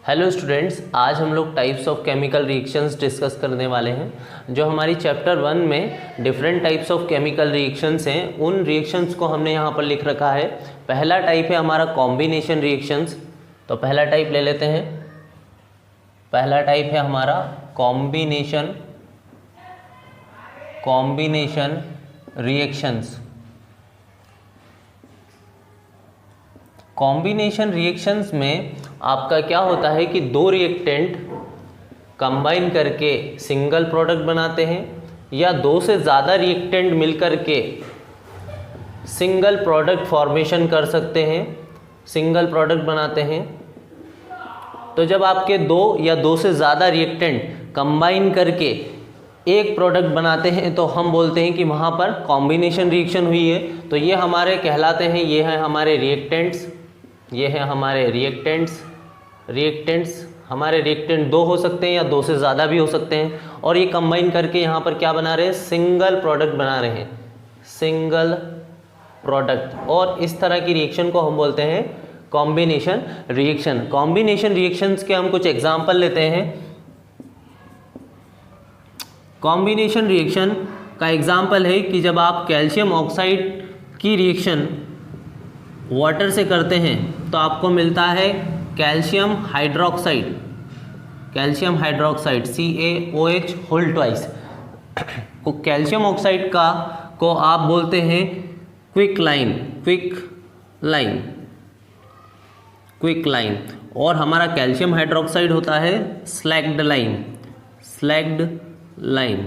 Hello students, आज हम लोग types of chemical reactions discuss करने वाले हैं। जो हमारी चैप्टर 1 में different types of chemical reactions हैं, उन रिएक्शंस को हमने यहाँ पर लिख रखा है। पहला टाइप है हमारा कॉम्बिनेशन रिएक्शंस। तो पहला टाइप ले लेते हैं। पहला टाइप है हमारा कॉम्बिनेशन रिएक्शंस। कॉम्बिनेशन रिएक्शंस में आपका क्या होता है कि दो रिएक्टेंट कंबाइन करके सिंगल प्रोडक्ट बनाते हैं, या दो से ज़्यादा रिएक्टेंट मिलकर के सिंगल प्रोडक्ट फॉर्मेशन कर सकते हैं, सिंगल प्रोडक्ट बनाते हैं। तो जब आपके दो या दो से ज़्यादा रिएक्टेंट कंबाइन करके एक प्रोडक्ट बनाते हैं तो हम बोलते हैं कि वहाँ पर कॉम्बिनेशन रिएक्शन हुई है। तो ये हमारे कहलाते हैं, ये हैं हमारे रिएक्टेंट्स, ये हैं हमारे रिएक्टेंट्स। हमारे रिएक्टेंट दो हो सकते हैं या दो से ज़्यादा भी हो सकते हैं, और ये कंबाइन करके यहाँ पर क्या बना रहे हैं, सिंगल प्रोडक्ट बना रहे हैं, सिंगल प्रोडक्ट। और इस तरह की रिएक्शन को हम बोलते हैं कॉम्बिनेशन रिएक्शन। कॉम्बिनेशन रिएक्शंस के हम कुछ एग्जांपल लेते हैं। कॉम्बिनेशन रिएक्शन का एग्जांपल है कि जब आप कैल्शियम ऑक्साइड की रिएक्शन वाटर से करते हैं तो आपको मिलता है calcium hydroxide, CaOH whole twice. को कैल्शियम ऑक्साइड को आप बोलते हैं क्विक लाइन, और हमारा कैल्शियम हाइड्रोक्साइड होता है स्लैग्ड लाइन।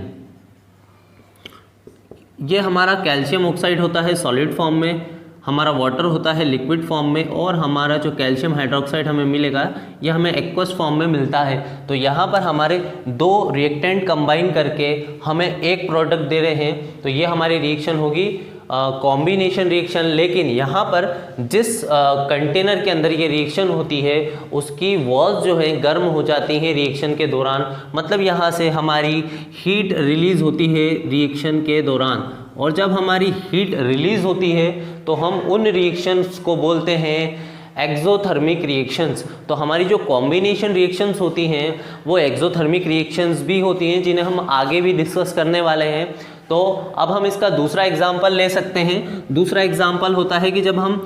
ये हमारा कैल्शियम ऑक्साइड होता है सॉलिड फॉर्म में, हमारा वाटर होता है लिक्विड फॉर्म में, और हमारा जो कैल्शियम हाइड्रोक्साइड हमें मिलेगा यह हमें एक्वस फॉर्म में मिलता है। तो यहाँ पर हमारे दो रिएक्टेंट कंबाइन करके हमें एक प्रोडक्ट दे रहे हैं, तो ये हमारी रिएक्शन होगी कॉम्बिनेशन रिएक्शन। लेकिन यहाँ पर जिस कंटेनर के अंदर ये रिएक्शन होती है उसकी वॉल्स जो है गर्म हो जाती हैं रिएक्शन के दौरान, मतलब यहाँ से हमारी हीट रिलीज़ होती है रिएक्शन के दौरान। और जब हमारी हीट रिलीज़ होती है तो हम उन रिएक्शंस को बोलते हैं एक्सोथर्मिक रिएक्शंस। तो हमारी जो कॉम्बिनेशन रिएक्शंस होती हैं वो एक्सोथर्मिक रिएक्शंस भी होती हैं, जिन्हें हम आगे भी डिस्कस करने वाले हैं। तो अब हम इसका दूसरा एग्जाम्पल ले सकते हैं। दूसरा एग्जाम्पल होता है कि जब हम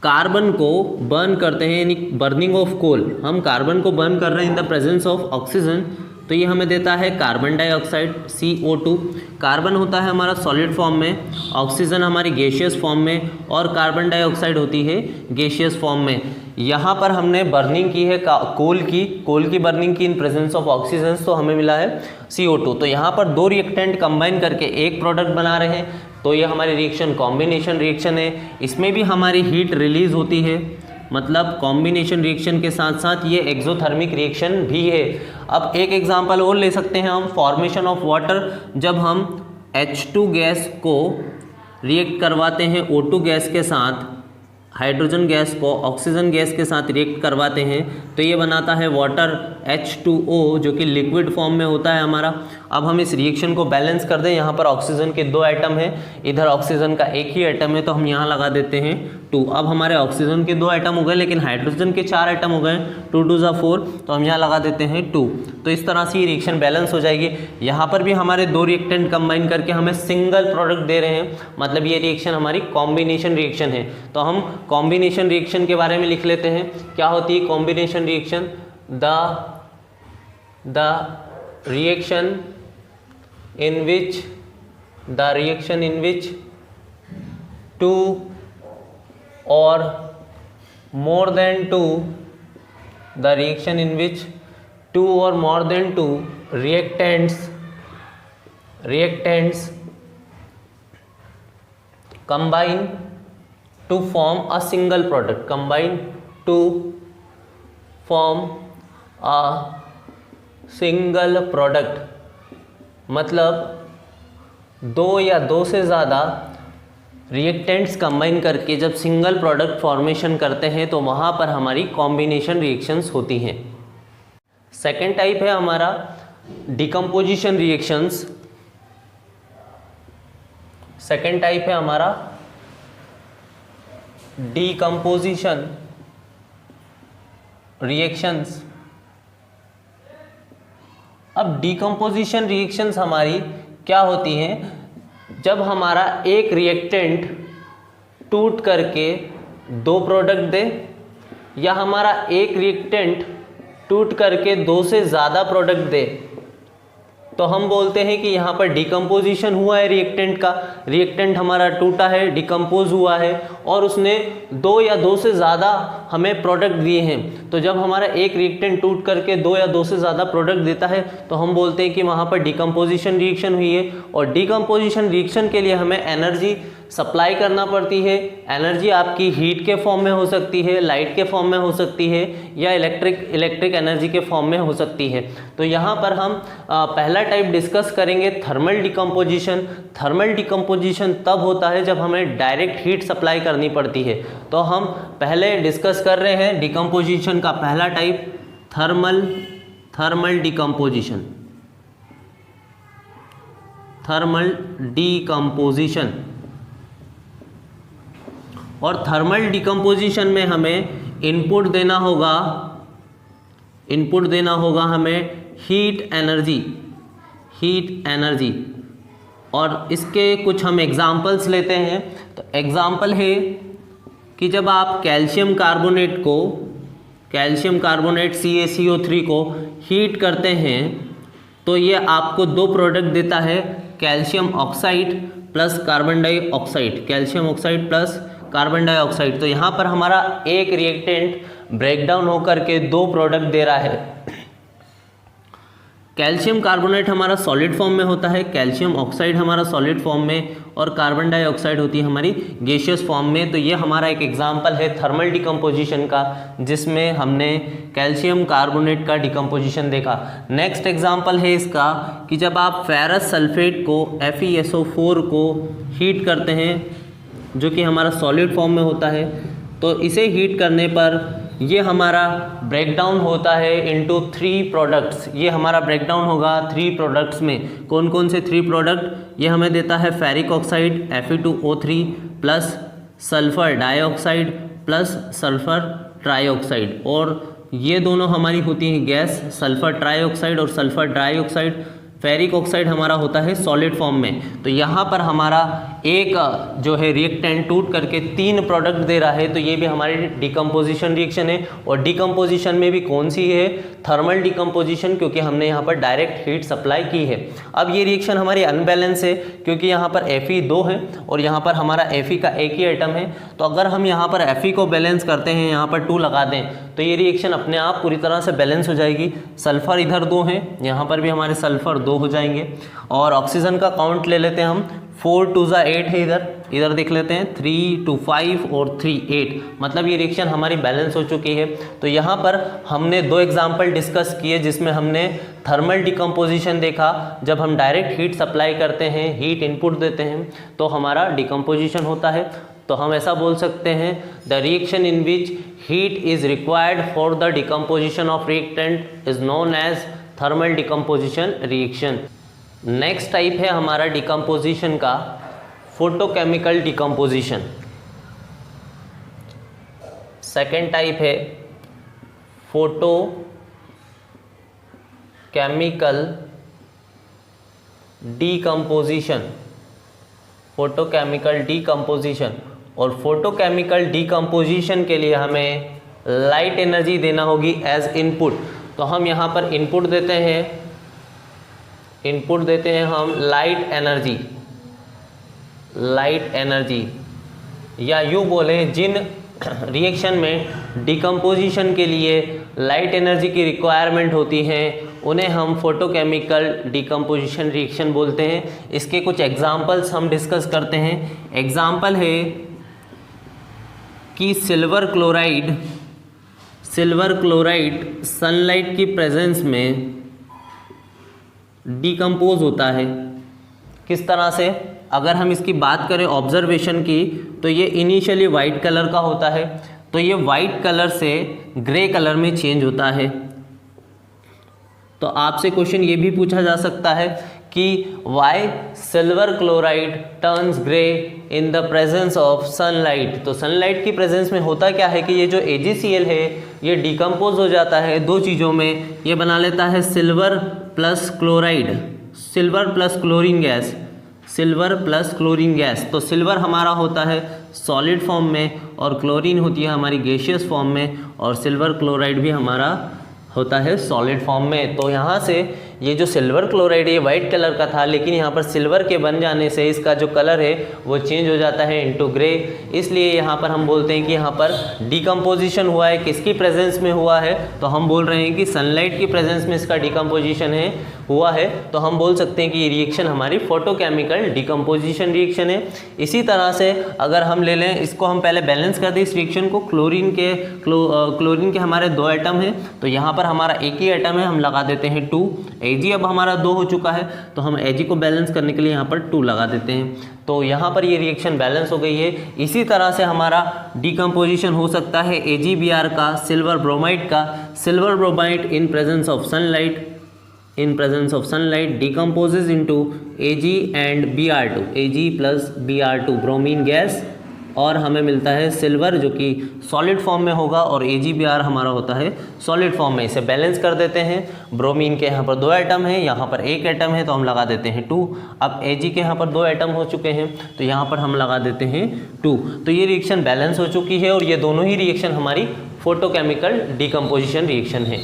कार्बन को बर्न करते हैं, यानी बर्निंग ऑफ कोल, हम कार्बन को बर्न कर रहे हैं इन द प्रेजेंस ऑफ ऑक्सीजन, तो ये हमें देता है कार्बन डाइऑक्साइड CO2। कार्बन होता है हमारा सॉलिड फॉर्म में, ऑक्सीजन हमारी गैसियस फॉर्म में, और कार्बन डाइऑक्साइड होती है गैसियस फॉर्म में। यहाँ पर हमने बर्निंग की है कोल की बर्निंग की इन प्रेजेंस ऑफ ऑक्सीजन, तो हमें मिला है CO2। तो यहाँ पर दो रिएक्टेंट कंबाइन करके एक प्रोडक्ट बना रहे हैं, तो ये हमारी रिएक्शन कॉम्बिनेशन रिएक्शन है। इसमें भी हमारी हीट रिलीज होती है, मतलब कॉम्बिनेशन रिएक्शन के साथ साथ ये एक्सोथर्मिक रिएक्शन भी है। अब एक एग्जांपल और ले सकते हैं हम, फॉर्मेशन ऑफ वाटर। जब हम H2 गैस को रिएक्ट करवाते हैं O2 गैस के साथ, हाइड्रोजन गैस को ऑक्सीजन गैस के साथ रिएक्ट करवाते हैं, तो ये बनाता है वाटर H2O, जो कि लिक्विड फॉर्म में होता है हमारा। अब हम इस रिएक्शन को बैलेंस कर दें। यहाँ पर ऑक्सीजन के दो एटम हैं, इधर ऑक्सीजन का एक ही एटम है, तो हम यहाँ लगा देते हैं 2। अब हमारे ऑक्सीजन के दो एटम हो गए, लेकिन हाइड्रोजन के 4 एटम हो गए, 2 2 4, तो हम यहाँ लगा देते हैं 2। तो इस तरह से ये रिएक्शन बैलेंस हो जाएगी। यहाँ पर भी हमारे दो रिएक्टेंट कंबाइन करके हमें सिंगल प्रोडक्ट दे रहे हैं, मतलब ये रिएक्शन हमारी कॉम्बिनेशन रिएक्शन है। तो हम कॉम्बिनेशन रिएक्शन के बारे में लिख लेते हैं। क्या होती है combination reaction? The reaction in which two or more than two reactants combine to form a single product, मतलब दो या दो से ज़्यादा रिएक्टेंट्स कंबाइन करके जब सिंगल प्रोडक्ट फॉर्मेशन करते हैं तो वहाँ पर हमारी कॉम्बिनेशन रिएक्शंस होती हैं। सेकेंड टाइप है हमारा डिकम्पोजिशन रिएक्शंस। सेकेंड टाइप है हमारा डीकम्पोजिशन रिएक्शंस। अब डिकम्पोजिशन रिएक्शंस हमारी क्या होती हैं, जब हमारा एक रिएक्टेंट टूट करके दो प्रोडक्ट दे, या हमारा एक रिएक्टेंट टूट करके दो से ज़्यादा प्रोडक्ट दे, तो हम बोलते हैं कि यहाँ पर डिकम्पोजिशन हुआ है रिएक्टेंट का। रिएक्टेंट हमारा टूटा है, डिकम्पोज हुआ है और उसने दो या दो से ज़्यादा हमें प्रोडक्ट दिए हैं। तो जब हमारा एक रिएक्टेंट टूट करके दो या दो से ज़्यादा प्रोडक्ट देता है तो हम बोलते हैं कि वहाँ पर डिकम्पोजिशन रिएक्शन हुई है। और डिकम्पोजिशन रिएक्शन के लिए हमें एनर्जी सप्लाई करना पड़ती है। एनर्जी आपकी हीट के फॉर्म में हो सकती है, लाइट के फॉर्म में हो सकती है, या इलेक्ट्रिक एनर्जी के फॉर्म में हो सकती है। तो यहाँ पर हम पहला टाइप डिस्कस करेंगे थर्मल डिकम्पोजिशन। थर्मल डिकम्पोजिशन तब होता है जब हमें डायरेक्ट हीट सप्लाई करनी पड़ती है। तो हम पहले डिस्कस कर रहे हैं डिकम्पोजिशन का पहला type, thermal decomposition. Thermal decomposition. और थर्मल डिकम्पोजिशन में हमें इनपुट देना होगा हमें हीट एनर्जी। और इसके कुछ हम एग्जांपल्स लेते हैं। तो एग्जांपल है कि जब आप कैल्शियम कार्बोनेट CaCO3 को हीट करते हैं तो ये आपको दो प्रोडक्ट देता है, calcium oxide plus carbon dioxide, calcium oxide plus carbon dioxide. तो यहाँ पर हमारा एक रिएक्टेंट ब्रेकडाउन होकर के दो प्रोडक्ट दे रहा है। कैल्शियम कार्बोनेट हमारा सॉलिड फॉर्म में होता है, कैल्शियम ऑक्साइड हमारा सॉलिड फॉर्म में, और कार्बन डाइऑक्साइड होती है हमारी गैसियस फॉर्म में। तो ये हमारा एक एग्जांपल है थर्मल डिकम्पोजिशन का, जिसमें हमने कैल्शियम कार्बोनेट का डिकम्पोजिशन देखा। नेक्स्ट एग्जांपल है इसका कि जब आप फेरस सल्फेट को FeSO4 को हीट करते हैं, जो कि हमारा सॉलिड फॉर्म में होता है, तो इसे हीट करने पर ये हमारा ब्रेकडाउन होता है इनटू 3 प्रोडक्ट्स। ये हमारा ब्रेकडाउन होगा 3 प्रोडक्ट्स में। कौन कौन से 3 प्रोडक्ट? ये हमें देता है ferric oxide Fe2O3 plus sulphur dioxide plus sulphur trioxide, और ये दोनों हमारी होती हैं गैस, सल्फ़र ट्राइऑक्साइड और सल्फ़र डाइऑक्साइड। फेरिक ऑक्साइड हमारा होता है सॉलिड फॉर्म में। तो यहाँ पर हमारा एक जो है रिएक्टेंट टूट करके 3 प्रोडक्ट दे रहा है, तो ये भी हमारी डिकम्पोजिशन रिएक्शन है। और डिकम्पोजिशन में भी कौन सी है? थर्मल डिकम्पोजिशन, क्योंकि हमने यहाँ पर डायरेक्ट हीट सप्लाई की है। अब ये रिएक्शन हमारी अनबैलेंस है, क्योंकि यहाँ पर Fe 2 है और यहाँ पर हमारा Fe का एक ही आइटम है। तो अगर हम यहाँ पर Fe को बैलेंस करते हैं, यहाँ पर 2 लगा दें, तो ये रिएक्शन अपने आप पूरी तरह से बैलेंस हो जाएगी। सल्फ़र इधर 2 है, यहाँ पर भी हमारे सल्फ़र 2 हो जाएंगे। और ऑक्सीजन का काउंट ले लेते हैं हम, 4 2 8 है, इधर देख लेते हैं 3 2 5 और 3 8, मतलब ये रिएक्शन हमारी बैलेंस हो चुकी है। तो यहाँ पर हमने 2 एग्जाम्पल डिस्कस किए, जिसमें हमने थर्मल डिकम्पोजिशन देखा, जब हम डायरेक्ट हीट सप्लाई करते हैं, हीट इनपुट देते हैं, तो हमारा डिकम्पोजिशन होता है। तो हम ऐसा बोल सकते हैं, the reaction in which heat is required for the decomposition of reactant is known as thermal decomposition reaction. Next type है हमारा डिकम्पोजिशन का फोटोकेमिकल डिकम्पोजिशन। सेकेंड टाइप है फोटोकेमिकल डिकम्पोजिशन। फोटोकेमिकल डिकम्पोजिशन, और फोटोकेमिकल डिकम्पोजिशन के लिए हमें light energy देना होगी एज इनपुट। तो हम यहाँ पर इनपुट देते हैं हम लाइट एनर्जी, या यूँ बोलें जिन रिएक्शन में डिकम्पोजिशन के लिए लाइट एनर्जी की रिक्वायरमेंट होती है, उन्हें हम फोटोकेमिकल डिकम्पोजिशन रिएक्शन बोलते हैं। इसके कुछ एग्जांपल्स हम डिस्कस करते हैं। एग्जांपल है कि सिल्वर क्लोराइड सनलाइट की प्रेजेंस में डिकम्पोज होता है। किस तरह से? अगर हम इसकी बात करें ऑब्जर्वेशन की, तो ये इनिशियली वाइट कलर का होता है, तो ये वाइट कलर से ग्रे कलर में चेंज होता है। तो आपसे क्वेश्चन ये भी पूछा जा सकता है कि why silver chloride turns grey in the presence of sunlight. तो सनलाइट की प्रेजेंस में होता क्या है कि ये जो AgCl है ये डिकम्पोज हो जाता है दो चीज़ों में, ये बना लेता है silver plus chloride, silver plus chlorine gas, silver plus chlorine gas. तो सिल्वर हमारा होता है सॉलिड फॉर्म में और क्लोरीन होती है हमारी गैसियस फॉर्म में, और सिल्वर क्लोराइड भी हमारा होता है सॉलिड फॉर्म में। तो यहाँ से ये जो सिल्वर क्लोराइड ये वाइट कलर का था, लेकिन यहाँ पर सिल्वर के बन जाने से इसका जो कलर है वो चेंज हो जाता है इनटू ग्रे। इसलिए यहाँ पर हम बोलते हैं कि यहाँ पर डिकम्पोजिशन हुआ है। किसकी प्रेजेंस में हुआ है? तो हम बोल रहे हैं कि सनलाइट की प्रेजेंस में इसका डिकम्पोजिशन हुआ है। तो हम बोल सकते हैं कि ये रिएक्शन हमारी फोटोकेमिकल डिकम्पोजिशन रिएक्शन है। इसी तरह से अगर हम ले लें इसको, हम पहले बैलेंस कर दें इस रिएक्शन को। क्लोरीन के हमारे 2 एटम हैं, तो यहाँ पर हमारा एक ही एटम है, हम लगा देते हैं 2। Ag अब हमारा 2 हो चुका है, तो हम Ag को बैलेंस करने के लिए यहाँ पर 2 लगा देते हैं। तो यहाँ पर ये रिएक्शन बैलेंस हो गई है। इसी तरह से हमारा डिकम्पोजिशन हो सकता है AgBr का, सिल्वर ब्रोमाइड का। Silver bromide in presence of sunlight decomposes into Ag and Br2, Ag plus Br2 bromine gas, और हमें मिलता है सिल्वर जो कि सॉलिड फॉर्म में होगा, और AgBr हमारा होता है सॉलिड फॉर्म में। इसे बैलेंस कर देते हैं। ब्रोमीन के यहाँ पर 2 एटम हैं, यहाँ पर 1 एटम है, तो हम लगा देते हैं 2। अब Ag के यहाँ पर 2 एटम हो चुके हैं, तो यहाँ पर हम लगा देते हैं 2। तो ये रिएक्शन बैलेंस हो चुकी है, और ये दोनों ही रिएक्शन हमारी फोटोकेमिकल डिकम्पोजिशन रिएक्शन है।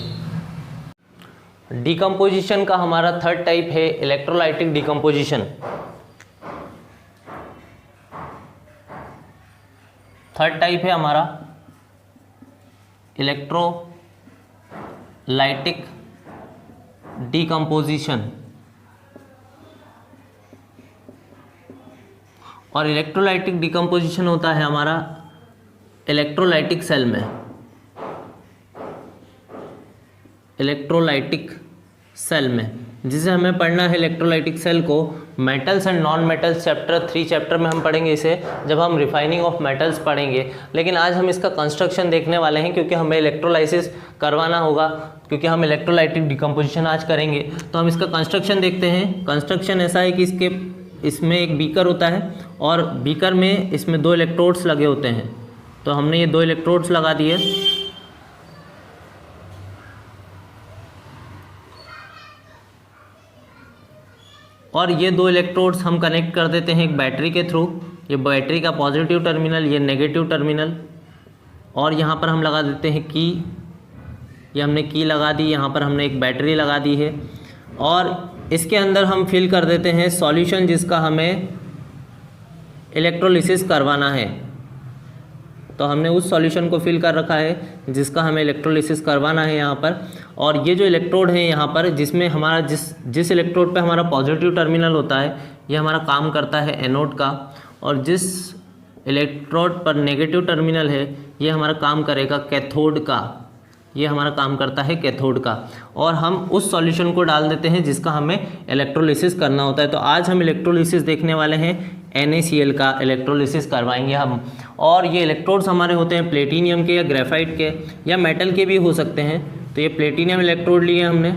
डिकम्पोजिशन का हमारा थर्ड टाइप है इलेक्ट्रोलाइटिक डिकम्पोजिशन। थर्ड टाइप है हमारा इलेक्ट्रोलाइटिक डिकम्पोजिशन। और इलेक्ट्रोलाइटिक डिकम्पोजिशन होता है हमारा इलेक्ट्रोलाइटिक सेल में। इलेक्ट्रोलाइटिक सेल में, जिसे हमें पढ़ना है इलेक्ट्रोलाइटिक सेल को metals and non metals chapter 3 chapter में हम पढ़ेंगे इसे, जब हम रिफाइनिंग ऑफ मेटल्स पढ़ेंगे। लेकिन आज हम इसका कंस्ट्रक्शन देखने वाले हैं, क्योंकि हमें इलेक्ट्रोलाइसिस करवाना होगा, क्योंकि हम इलेक्ट्रोलाइटिक डिकम्पोजिशन आज करेंगे। तो हम इसका कंस्ट्रक्शन देखते हैं। कंस्ट्रक्शन ऐसा है कि इसमें एक बीकर होता है, और बीकर में इसमें 2 इलेक्ट्रोड्स लगे होते हैं। तो हमने ये 2 इलेक्ट्रोड्स लगा दिए, और ये 2 इलेक्ट्रोड्स हम कनेक्ट कर देते हैं एक बैटरी के थ्रू। ये बैटरी का पॉजिटिव टर्मिनल, ये नेगेटिव टर्मिनल, और यहाँ पर हम लगा देते हैं की। ये हमने की लगा दी, यहाँ पर हमने एक बैटरी लगा दी है, और इसके अंदर हम फिल कर देते हैं सॉल्यूशन जिसका हमें इलेक्ट्रोलिसिस करवाना है। तो हमने उस सॉल्यूशन को फिल कर रखा है जिसका हमें इलेक्ट्रोलिसिस करवाना है यहाँ पर। और ये जो इलेक्ट्रोड है यहाँ पर, जिसमें हमारा जिस इलेक्ट्रोड पे हमारा पॉजिटिव टर्मिनल होता है, ये हमारा काम करता है एनोड का, और जिस इलेक्ट्रोड पर नेगेटिव टर्मिनल है ये हमारा काम करेगा कैथोड का। ये हमारा काम करता है कैथोड का, और हम उस सॉल्यूशन को डाल देते हैं जिसका हमें इलेक्ट्रोलिसिस करना होता है। तो आज हम इलेक्ट्रोलिसिस देखने वाले हैं, NaCl का इलेक्ट्रोलिसिस करवाएंगे हम। और ये इलेक्ट्रोड्स हमारे होते हैं प्लेटिनियम के या ग्रेफाइट के या मेटल के भी हो सकते हैं। तो ये प्लेटिनियम इलेक्ट्रोड लिए हमने,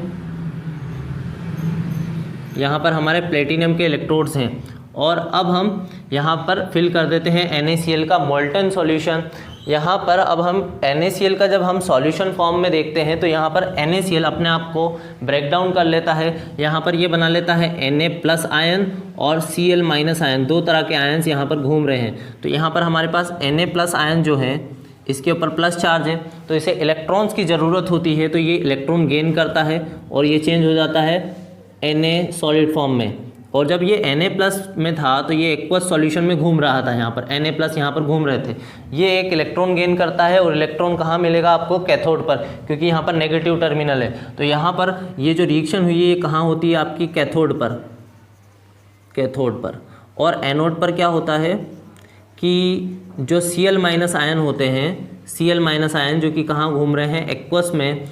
यहाँ पर हमारे प्लेटिनियम के इलेक्ट्रोड्स हैं। और अब हम यहाँ पर फिल कर देते हैं NaCl का मोल्टन सॉल्यूशन। यहाँ पर अब हम NaCl का जब हम सॉल्यूशन फॉर्म में देखते हैं, तो यहाँ पर NaCl अपने आप को ब्रेक डाउन कर लेता है। यहाँ पर ये बना लेता है Na+ आयन और Cl- आयन, 2 तरह के आयन्स यहाँ पर घूम रहे हैं। तो यहाँ पर हमारे पास Na+ आयन जो है इसके ऊपर प्लस चार्ज है, तो इसे इलेक्ट्रॉन्स की ज़रूरत होती है, तो ये इलेक्ट्रॉन गेन करता है और ये चेंज हो जाता है Na सॉलिड फॉर्म में। और जब ये Na+ में था तो ये एक्वस सॉल्यूशन में घूम रहा था, यहाँ पर Na+ यहाँ पर घूम रहे थे। ये एक इलेक्ट्रॉन गेन करता है, और इलेक्ट्रॉन कहाँ मिलेगा आपको? कैथोड पर, क्योंकि यहाँ पर नेगेटिव टर्मिनल है। तो यहाँ पर ये जो रिएक्शन हुई है ये कहाँ होती है आपकी? कैथोड पर, कैथोड पर। और एनोड पर क्या होता है कि जो Cl- आयन होते हैं, Cl- आयन जो कि कहाँ घूम रहे हैं? एक्वस में।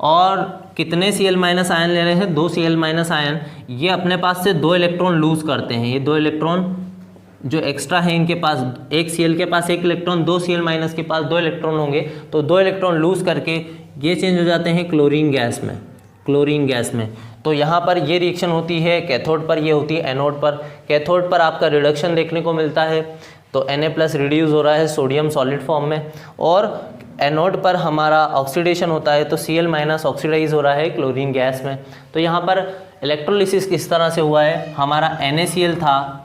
और कितने Cl- आयन ले रहे हैं? 2 Cl- आयन। ये अपने पास से 2 इलेक्ट्रॉन लूज़ करते हैं। ये 2 इलेक्ट्रॉन जो एक्स्ट्रा है इनके पास, एक Cl के पास 1 इलेक्ट्रॉन, 2 Cl- के पास 2 इलेक्ट्रॉन होंगे, तो 2 इलेक्ट्रॉन लूज़ करके ये चेंज हो जाते हैं क्लोरीन गैस में। क्लोरीन गैस में। तो यहाँ पर ये रिएक्शन होती है कैथोड पर, ये होती है एनोड पर। कैथोड पर आपका रिडक्शन देखने को मिलता है, तो Na+ रिड्यूस हो रहा है सोडियम सॉलिड फॉर्म में, और एनोड पर हमारा ऑक्सीडेशन होता है, तो Cl- ऑक्सीडाइज हो रहा है क्लोरीन गैस में। तो यहाँ पर इलेक्ट्रोलिसिस किस तरह से हुआ है, हमारा NaCl था,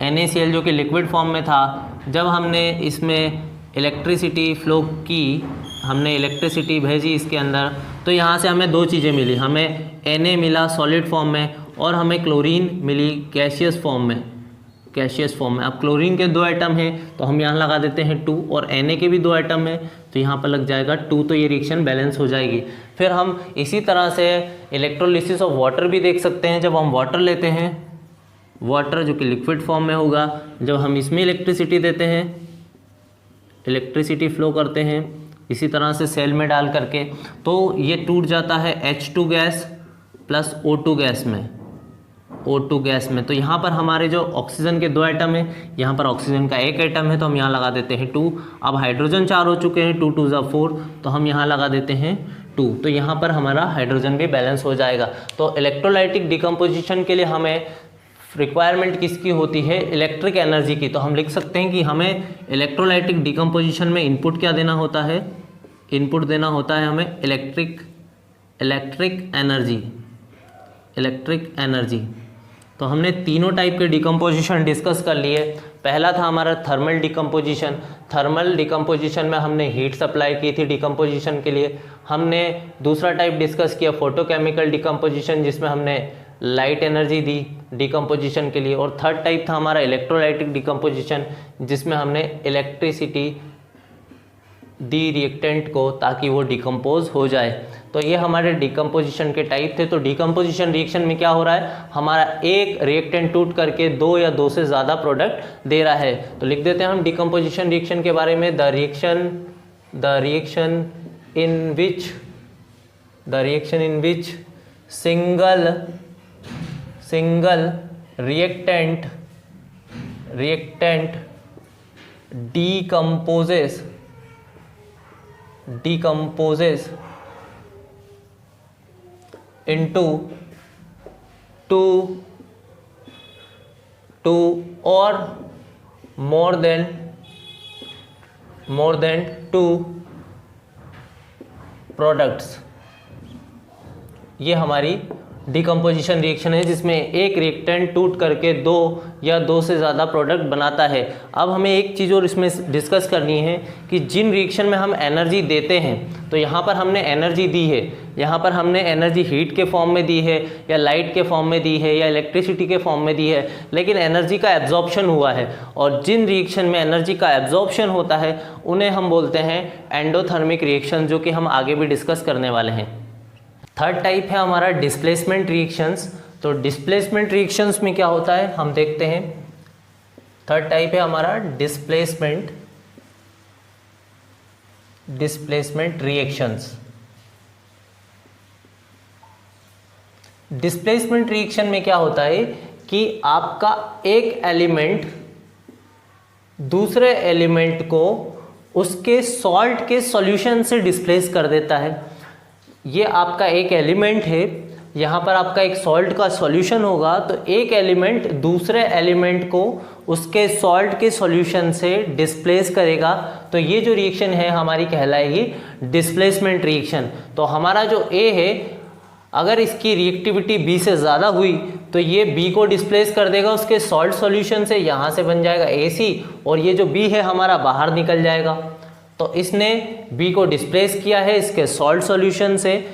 NaCl जो कि लिक्विड फॉर्म में था, जब हमने इसमें इलेक्ट्रिसिटी फ्लो की, हमने इलेक्ट्रिसिटी भेजी इसके अंदर, तो यहाँ से हमें दो चीज़ें मिली, हमें Na मिला सॉलिड फॉर्म में और हमें क्लोरीन मिली गैसियस फॉर्म में, गैसियस फॉर्म में। अब क्लोरीन के 2 एटम हैं तो हम यहाँ लगा देते हैं 2, और Na के भी 2 एटम हैं तो यहाँ पर लग जाएगा 2, तो ये रिएक्शन बैलेंस हो जाएगी। फिर हम इसी तरह से इलेक्ट्रोलिसिस ऑफ वाटर भी देख सकते हैं। जब हम वाटर लेते हैं, वाटर जो कि लिक्विड फॉर्म में होगा, जब हम इसमें इलेक्ट्रिसिटी देते हैं, इलेक्ट्रिसिटी फ्लो करते हैं इसी तरह से सेल में डाल करके, तो ये टूट जाता है H2 gas plus O2 gas में, O2 गैस में। तो यहाँ पर हमारे जो ऑक्सीजन के 2 एटम हैं, यहाँ पर ऑक्सीजन का 1 एटम है तो हम यहाँ लगा देते हैं 2। अब हाइड्रोजन 4 हो चुके हैं, 2 2 4, तो हम यहाँ लगा देते हैं 2। तो यहाँ पर हमारा हाइड्रोजन भी बैलेंस हो जाएगा। तो इलेक्ट्रोलाइटिक डिकम्पोजिशन के लिए हमें रिक्वायरमेंट किसकी होती है, इलेक्ट्रिक एनर्जी की। तो हम लिख सकते हैं कि हमें इलेक्ट्रोलाइटिक डिकम्पोजिशन में इनपुट क्या देना होता है, इनपुट देना होता है हमें इलेक्ट्रिक एनर्जी। तो हमने तीनों टाइप के डिकम्पोजिशन डिस्कस कर लिए। पहला था हमारा थर्मल डिकम्पोजिशन। थर्मल डिकम्पोजिशन में हमने हीट सप्लाई की थी डिकम्पोजिशन के लिए। हमने दूसरा टाइप डिस्कस किया फोटोकेमिकल डिकम्पोजिशन, जिसमें हमने लाइट एनर्जी दी डिकम्पोजिशन के लिए। और थर्ड टाइप था हमारा इलेक्ट्रोलाइटिक डिकम्पोजिशन, जिसमें हमने इलेक्ट्रिसिटी दी रिएक्टेंट को ताकि वो डिकम्पोज हो जाए। तो ये हमारे डिकम्पोजिशन के टाइप थे। तो डिकम्पोजिशन रिएक्शन में क्या हो रहा है, हमारा एक रिएक्टेंट टूट करके 2 या 2 से ज़्यादा प्रोडक्ट दे रहा है। तो लिख देते हैं हम डिकम्पोजिशन रिएक्शन के बारे में, the reaction in which single reactant decomposes into two or more than 2 products. ये हमारी डिकम्पोजिशन रिएक्शन है, जिसमें एक रिएक्टेंट टूट करके 2 या 2 से ज़्यादा प्रोडक्ट बनाता है। अब हमें एक चीज़ और इसमें डिस्कस करनी है कि जिन रिएक्शन में हम एनर्जी देते हैं, तो यहाँ पर हमने एनर्जी दी है, यहाँ पर हमने एनर्जी हीट के फॉर्म में दी है या लाइट के फॉर्म में दी है या इलेक्ट्रिसिटी के फॉर्म में दी है, लेकिन एनर्जी का एब्जॉर्प्शन हुआ है। और जिन रिएक्शन में एनर्जी का एब्जॉर्प्शन होता है उन्हें हम बोलते हैं एंडोथर्मिक रिएक्शन, जो कि हम आगे भी डिस्कस करने वाले हैं। थर्ड टाइप है हमारा डिस्प्लेसमेंट रिएक्शंस। तो डिस्प्लेसमेंट रिएक्शंस में क्या होता है हम देखते हैं। थर्ड टाइप है हमारा डिस्प्लेसमेंट रिएक्शंस। डिस्प्लेसमेंट रिएक्शन में क्या होता है कि आपका एक एलिमेंट दूसरे एलिमेंट को उसके सॉल्ट के सॉल्यूशन से डिस्प्लेस कर देता है। ये आपका एक एलिमेंट है, यहाँ पर आपका एक सॉल्ट का सॉल्यूशन होगा, तो एक एलिमेंट दूसरे एलिमेंट को उसके सॉल्ट के सॉल्यूशन से डिस्प्लेस करेगा। तो ये जो रिएक्शन है हमारी कहलाएगी डिस्प्लेसमेंट रिएक्शन। तो हमारा जो A है, अगर इसकी रिएक्टिविटी B से ज़्यादा हुई तो ये B को डिस्प्लेस कर देगा उसके सॉल्ट सॉल्यूशन से, यहाँ से बन जाएगा AC, और ये जो B है हमारा बाहर निकल जाएगा। तो इसने B को डिस्प्लेस किया है इसके सॉल्ट सॉल्यूशन से,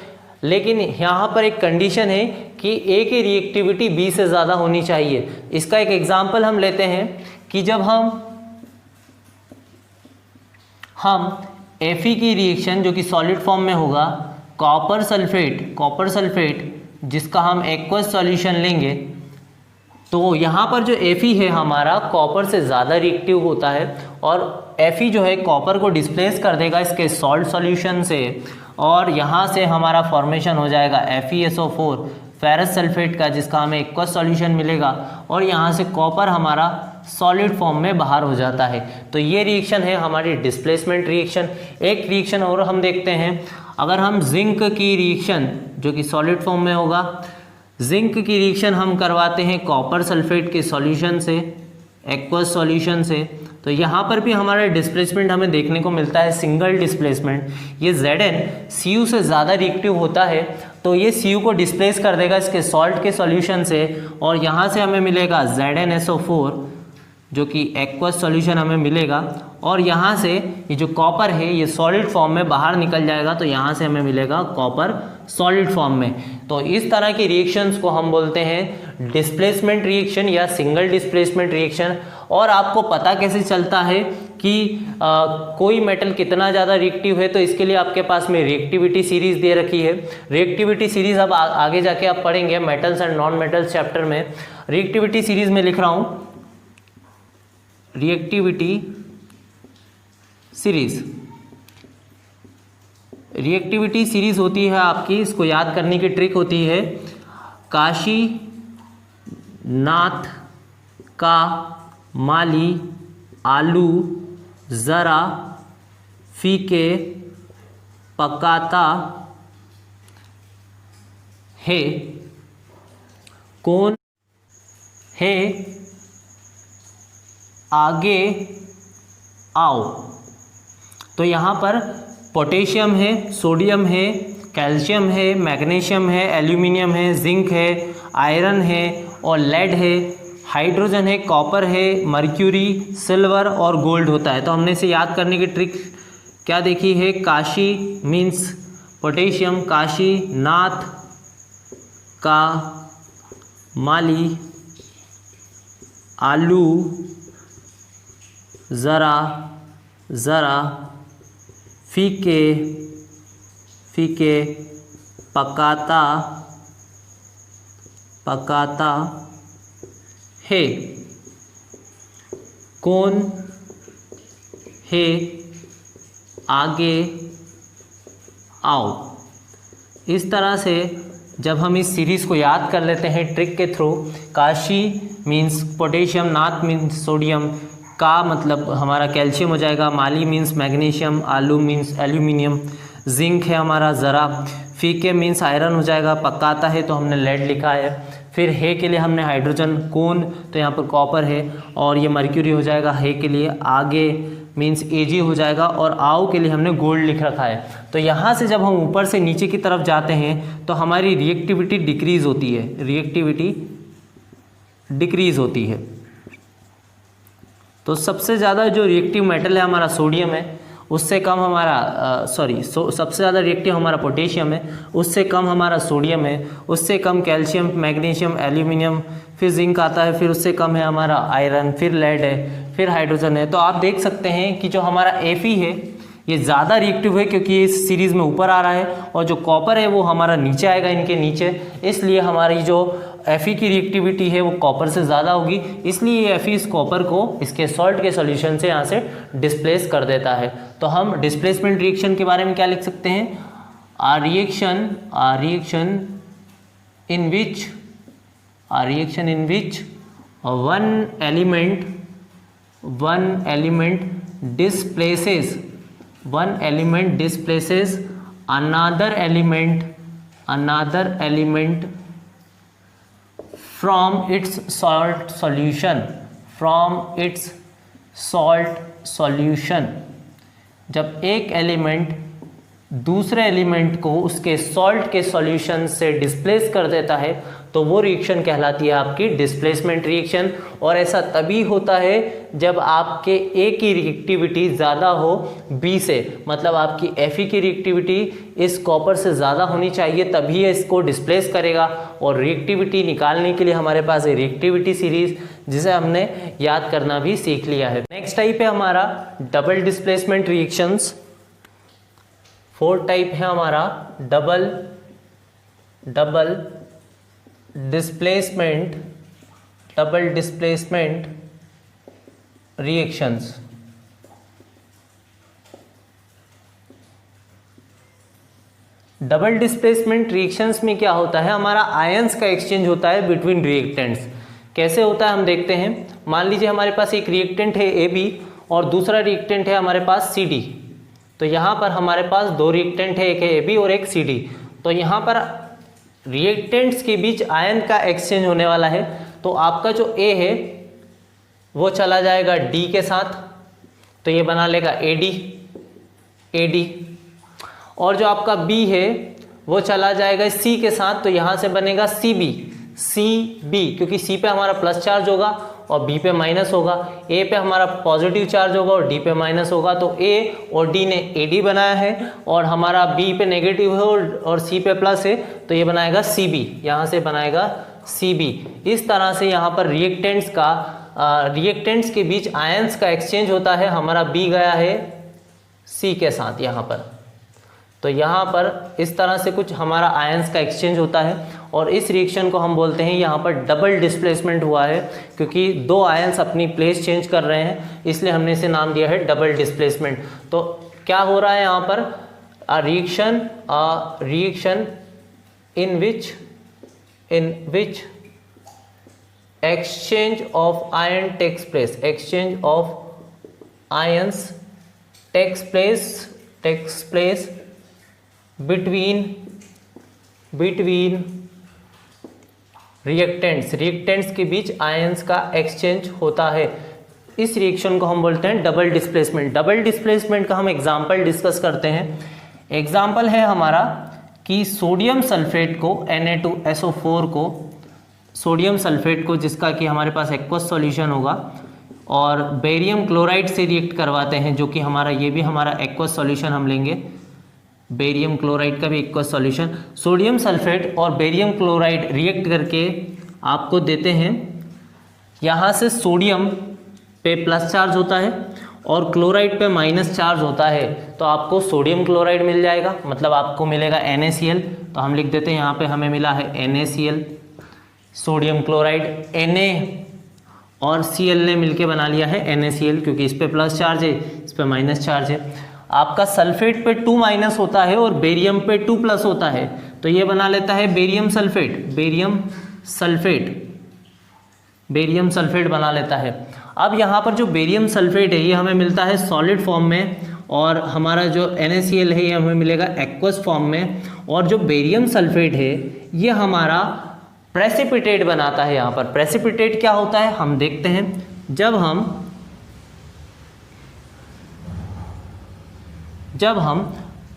लेकिन यहाँ पर एक कंडीशन है कि A की रिएक्टिविटी B से ज़्यादा होनी चाहिए। इसका एक एग्जांपल हम लेते हैं कि जब हम Fe की रिएक्शन जो कि सॉलिड फॉर्म में होगा, कॉपर सल्फेट जिसका हम एक्वस सॉल्यूशन लेंगे, तो यहाँ पर जो Fe है हमारा कॉपर से ज़्यादा रिएक्टिव होता है, और Fe जो है कॉपर को डिस्प्लेस कर देगा इसके सॉल्ट सॉल्यूशन से, और यहाँ से हमारा फॉर्मेशन हो जाएगा FeSO4 फेरस सल्फेट का, जिसका हमें एक्वस सॉल्यूशन मिलेगा, और यहाँ से कॉपर हमारा सॉलिड फॉर्म में बाहर हो जाता है। तो ये रिएक्शन है हमारी डिस्प्लेसमेंट रिएक्शन। एक रिएक्शन और हम देखते हैं, अगर हम जिंक की रिएक्शन जो कि सॉलिड फॉर्म में होगा, जिंक की रिएक्शन हम करवाते हैं कॉपर सल्फेट के सॉल्यूशन से, एक्वस सॉल्यूशन से, तो यहाँ पर भी हमारा डिस्प्लेसमेंट हमें देखने को मिलता है सिंगल डिस्प्लेसमेंट। ये Zn Cu से ज़्यादा रिएक्टिव होता है, तो ये Cu को डिस्प्लेस कर देगा इसके सॉल्ट के सॉल्यूशन से, और यहाँ से हमें मिलेगा ZnSO4 जो कि एक्वस सॉल्यूशन हमें मिलेगा, और यहाँ से ये जो कॉपर है ये सॉलिड फॉर्म में बाहर निकल जाएगा, तो यहाँ से हमें मिलेगा कॉपर सॉलिड फॉर्म में। तो इस तरह की रिएक्शंस को हम बोलते हैं डिस्प्लेसमेंट रिएक्शन या सिंगल डिस्प्लेसमेंट रिएक्शन। और आपको पता कैसे चलता है कि कोई मेटल कितना ज़्यादा रिएक्टिव है, तो इसके लिए आपके पास में रिएक्टिविटी सीरीज दे रखी है। रिएक्टिविटी सीरीज अब आगे जाके आप पढ़ेंगे metals and non metals chapter में। रिएक्टिविटी सीरीज में लिख रहा हूँ, रिएक्टिविटी सीरीज, रिएक्टिविटी सीरीज होती है आपकी, इसको याद करने की ट्रिक होती है काशी नाथ का माली आलू ज़रा फीके पकाता है कौन है आगे आओ। तो यहाँ पर पोटेशियम है, सोडियम है, कैल्शियम है, मैग्नीशियम है, एल्यूमिनियम है, जिंक है, आयरन है और लेड है, हाइड्रोजन है, कॉपर है, मर्क्यूरी, सिल्वर और गोल्ड होता है। तो हमने इसे याद करने की ट्रिक क्या देखी है, काशी मीन्स पोटेशियम, काशी नाथ का माली आलू ज़रा ज़रा फीके फीके पकाता पकाता है कौन है आगे आओ। इस तरह से जब हम इस सीरीज़ को याद कर लेते हैं ट्रिक के थ्रू, काशी मीन्स पोटेशियम, नाथ मीन्स सोडियम, का मतलब हमारा कैल्शियम हो जाएगा, माली मीन्स मैग्नीशियम, आलू मीन्स एल्यूमिनियम, जिंक है हमारा ज़रा, फीके मीन्स आयरन हो जाएगा, पकाता है तो हमने लेड लिखा है, फिर है के लिए हमने हाइड्रोजन, कौन तो यहाँ पर कॉपर है, और ये मर्क्यूरी हो जाएगा है के लिए, आगे मीन्स एजी हो जाएगा, और आओ के लिए हमने गोल्ड लिख रखा है। तो यहाँ से जब हम ऊपर से नीचे की तरफ जाते हैं तो हमारी रिएक्टिविटी डिक्रीज़ होती है, रिएक्टिविटी डिक्रीज़ होती है। तो सबसे ज़्यादा जो रिएक्टिव मेटल है हमारा सोडियम है, उससे कम हमारा सबसे ज़्यादा रिएक्टिव हमारा पोटेशियम है, उससे कम हमारा सोडियम है, उससे कम कैल्शियम, मैग्नीशियम, एल्यूमिनियम, फिर जिंक आता है, फिर उससे कम है हमारा आयरन, फिर लेड है, फिर हाइड्रोजन है। तो आप देख सकते हैं कि जो हमारा Fe है ये ज़्यादा रिएक्टिव है क्योंकि ये इस सीरीज़ में ऊपर आ रहा है, और जो कॉपर है वो हमारा नीचे आएगा इनके नीचे, इसलिए हमारी जो Fe की रिएक्टिविटी है वो कॉपर से ज़्यादा होगी, इसलिए ये Fe इस कॉपर को इसके सॉल्ट के सॉल्यूशन से यहाँ से डिस्प्लेस कर देता है। तो हम डिस्प्लेसमेंट रिएक्शन के बारे में क्या लिख सकते हैं, a reaction in which one element displaces another element from its salt solution। जब एक एलिमेंट दूसरे एलिमेंट को उसके सॉल्ट के सॉल्यूशन से डिस्प्लेस कर देता है तो वो रिएक्शन कहलाती है आपकी डिस्प्लेसमेंट रिएक्शन। और ऐसा तभी होता है जब आपके ए की रिएक्टिविटी ज़्यादा हो बी से, मतलब आपकी Fe की रिएक्टिविटी इस कॉपर से ज़्यादा होनी चाहिए, तभी ये इसको डिस्प्लेस करेगा। और रिएक्टिविटी निकालने के लिए हमारे पास है रिएक्टिविटी सीरीज, जिसे हमने याद करना भी सीख लिया है। नेक्स्ट टाइप है हमारा डबल डिस्प्लेसमेंट रिएक्शंस। 4 टाइप है हमारा double displacement reactions. Double displacement reactions में क्या होता है, हमारा आयंस का एक्सचेंज होता है बिटवीन रिएक्टेंट्स। कैसे होता है हम देखते हैं। मान लीजिए हमारे पास एक रिएक्टेंट है AB और दूसरा रिएक्टेंट है हमारे पास CD। तो यहाँ पर हमारे पास दो रिएक्टेंट है, एक है AB और एक CD। तो यहाँ पर रिएक्टेंट्स के बीच आयन का एक्सचेंज होने वाला है। तो आपका जो A है वो चला जाएगा D के साथ, तो ये बना लेगा AD। और जो आपका B है वो चला जाएगा C के साथ, तो यहाँ से बनेगा CB, क्योंकि C पे हमारा प्लस चार्ज होगा और B पे माइनस होगा। A पे हमारा पॉजिटिव चार्ज होगा और D पे माइनस होगा। तो A और D ने AD बनाया है और हमारा B पे नेगेटिव है और C पे प्लस है, तो ये बनाएगा CB, यहाँ से बनाएगा CB। इस तरह से यहाँ पर रिएक्टेंट्स के बीच आयंस का एक्सचेंज होता है। हमारा B गया है C के साथ यहाँ पर, तो यहाँ पर इस तरह से कुछ हमारा आयंस का एक्सचेंज होता है और इस रिएक्शन को हम बोलते हैं यहाँ पर डबल डिस्प्लेसमेंट हुआ है, क्योंकि दो आयंस अपनी प्लेस चेंज कर रहे हैं, इसलिए हमने इसे नाम दिया है डबल डिस्प्लेसमेंट। तो क्या हो रहा है यहाँ पर, reaction in which exchange of ion takes place, exchange of ions takes place between reactants के बीच आयंस का एक्सचेंज होता है। इस रिएक्शन को हम बोलते हैं डबल डिस्प्लेसमेंट। डबल डिस्प्लेसमेंट का हम एग्जांपल डिस्कस करते हैं। एग्जांपल है हमारा कि सोडियम सल्फेट को Na2SO4 को, सोडियम सल्फेट को जिसका कि हमारे पास एक्वस सॉल्यूशन होगा, और बेरियम क्लोराइड से रिएक्ट करवाते हैं, जो कि हमारा ये भी हमारा एक्वस सॉल्यूशन हम लेंगे, बेरियम क्लोराइड का भी एक्वस सॉल्यूशन। सोडियम सल्फेट और बेरियम क्लोराइड रिएक्ट करके आपको देते हैं, यहाँ से सोडियम पे प्लस चार्ज होता है और क्लोराइड पे माइनस चार्ज होता है, तो आपको सोडियम क्लोराइड मिल जाएगा, मतलब आपको मिलेगा NaCl। तो हम लिख देते हैं यहाँ पे हमें मिला है NaCl, सोडियम क्लोराइड। Na और Cl ने मिलके बना लिया है NaCl, क्योंकि इस पे प्लस चार्ज है, इस पे माइनस चार्ज है। आपका सल्फेट पे 2 माइनस होता है और बेरियम पे 2 प्लस होता है, तो ये बना लेता है बेरियम सल्फेट बना लेता है। अब यहाँ पर जो बेरियम सल्फेट है ये हमें मिलता है सॉलिड फॉर्म में, और हमारा जो NaCl है ये हमें मिलेगा एक्वस फॉर्म में। और जो बेरियम सल्फेट है ये हमारा प्रेसिपिटेट बनाता है। यहाँ पर प्रेसिपिटेट क्या होता है हम देखते हैं। जब हम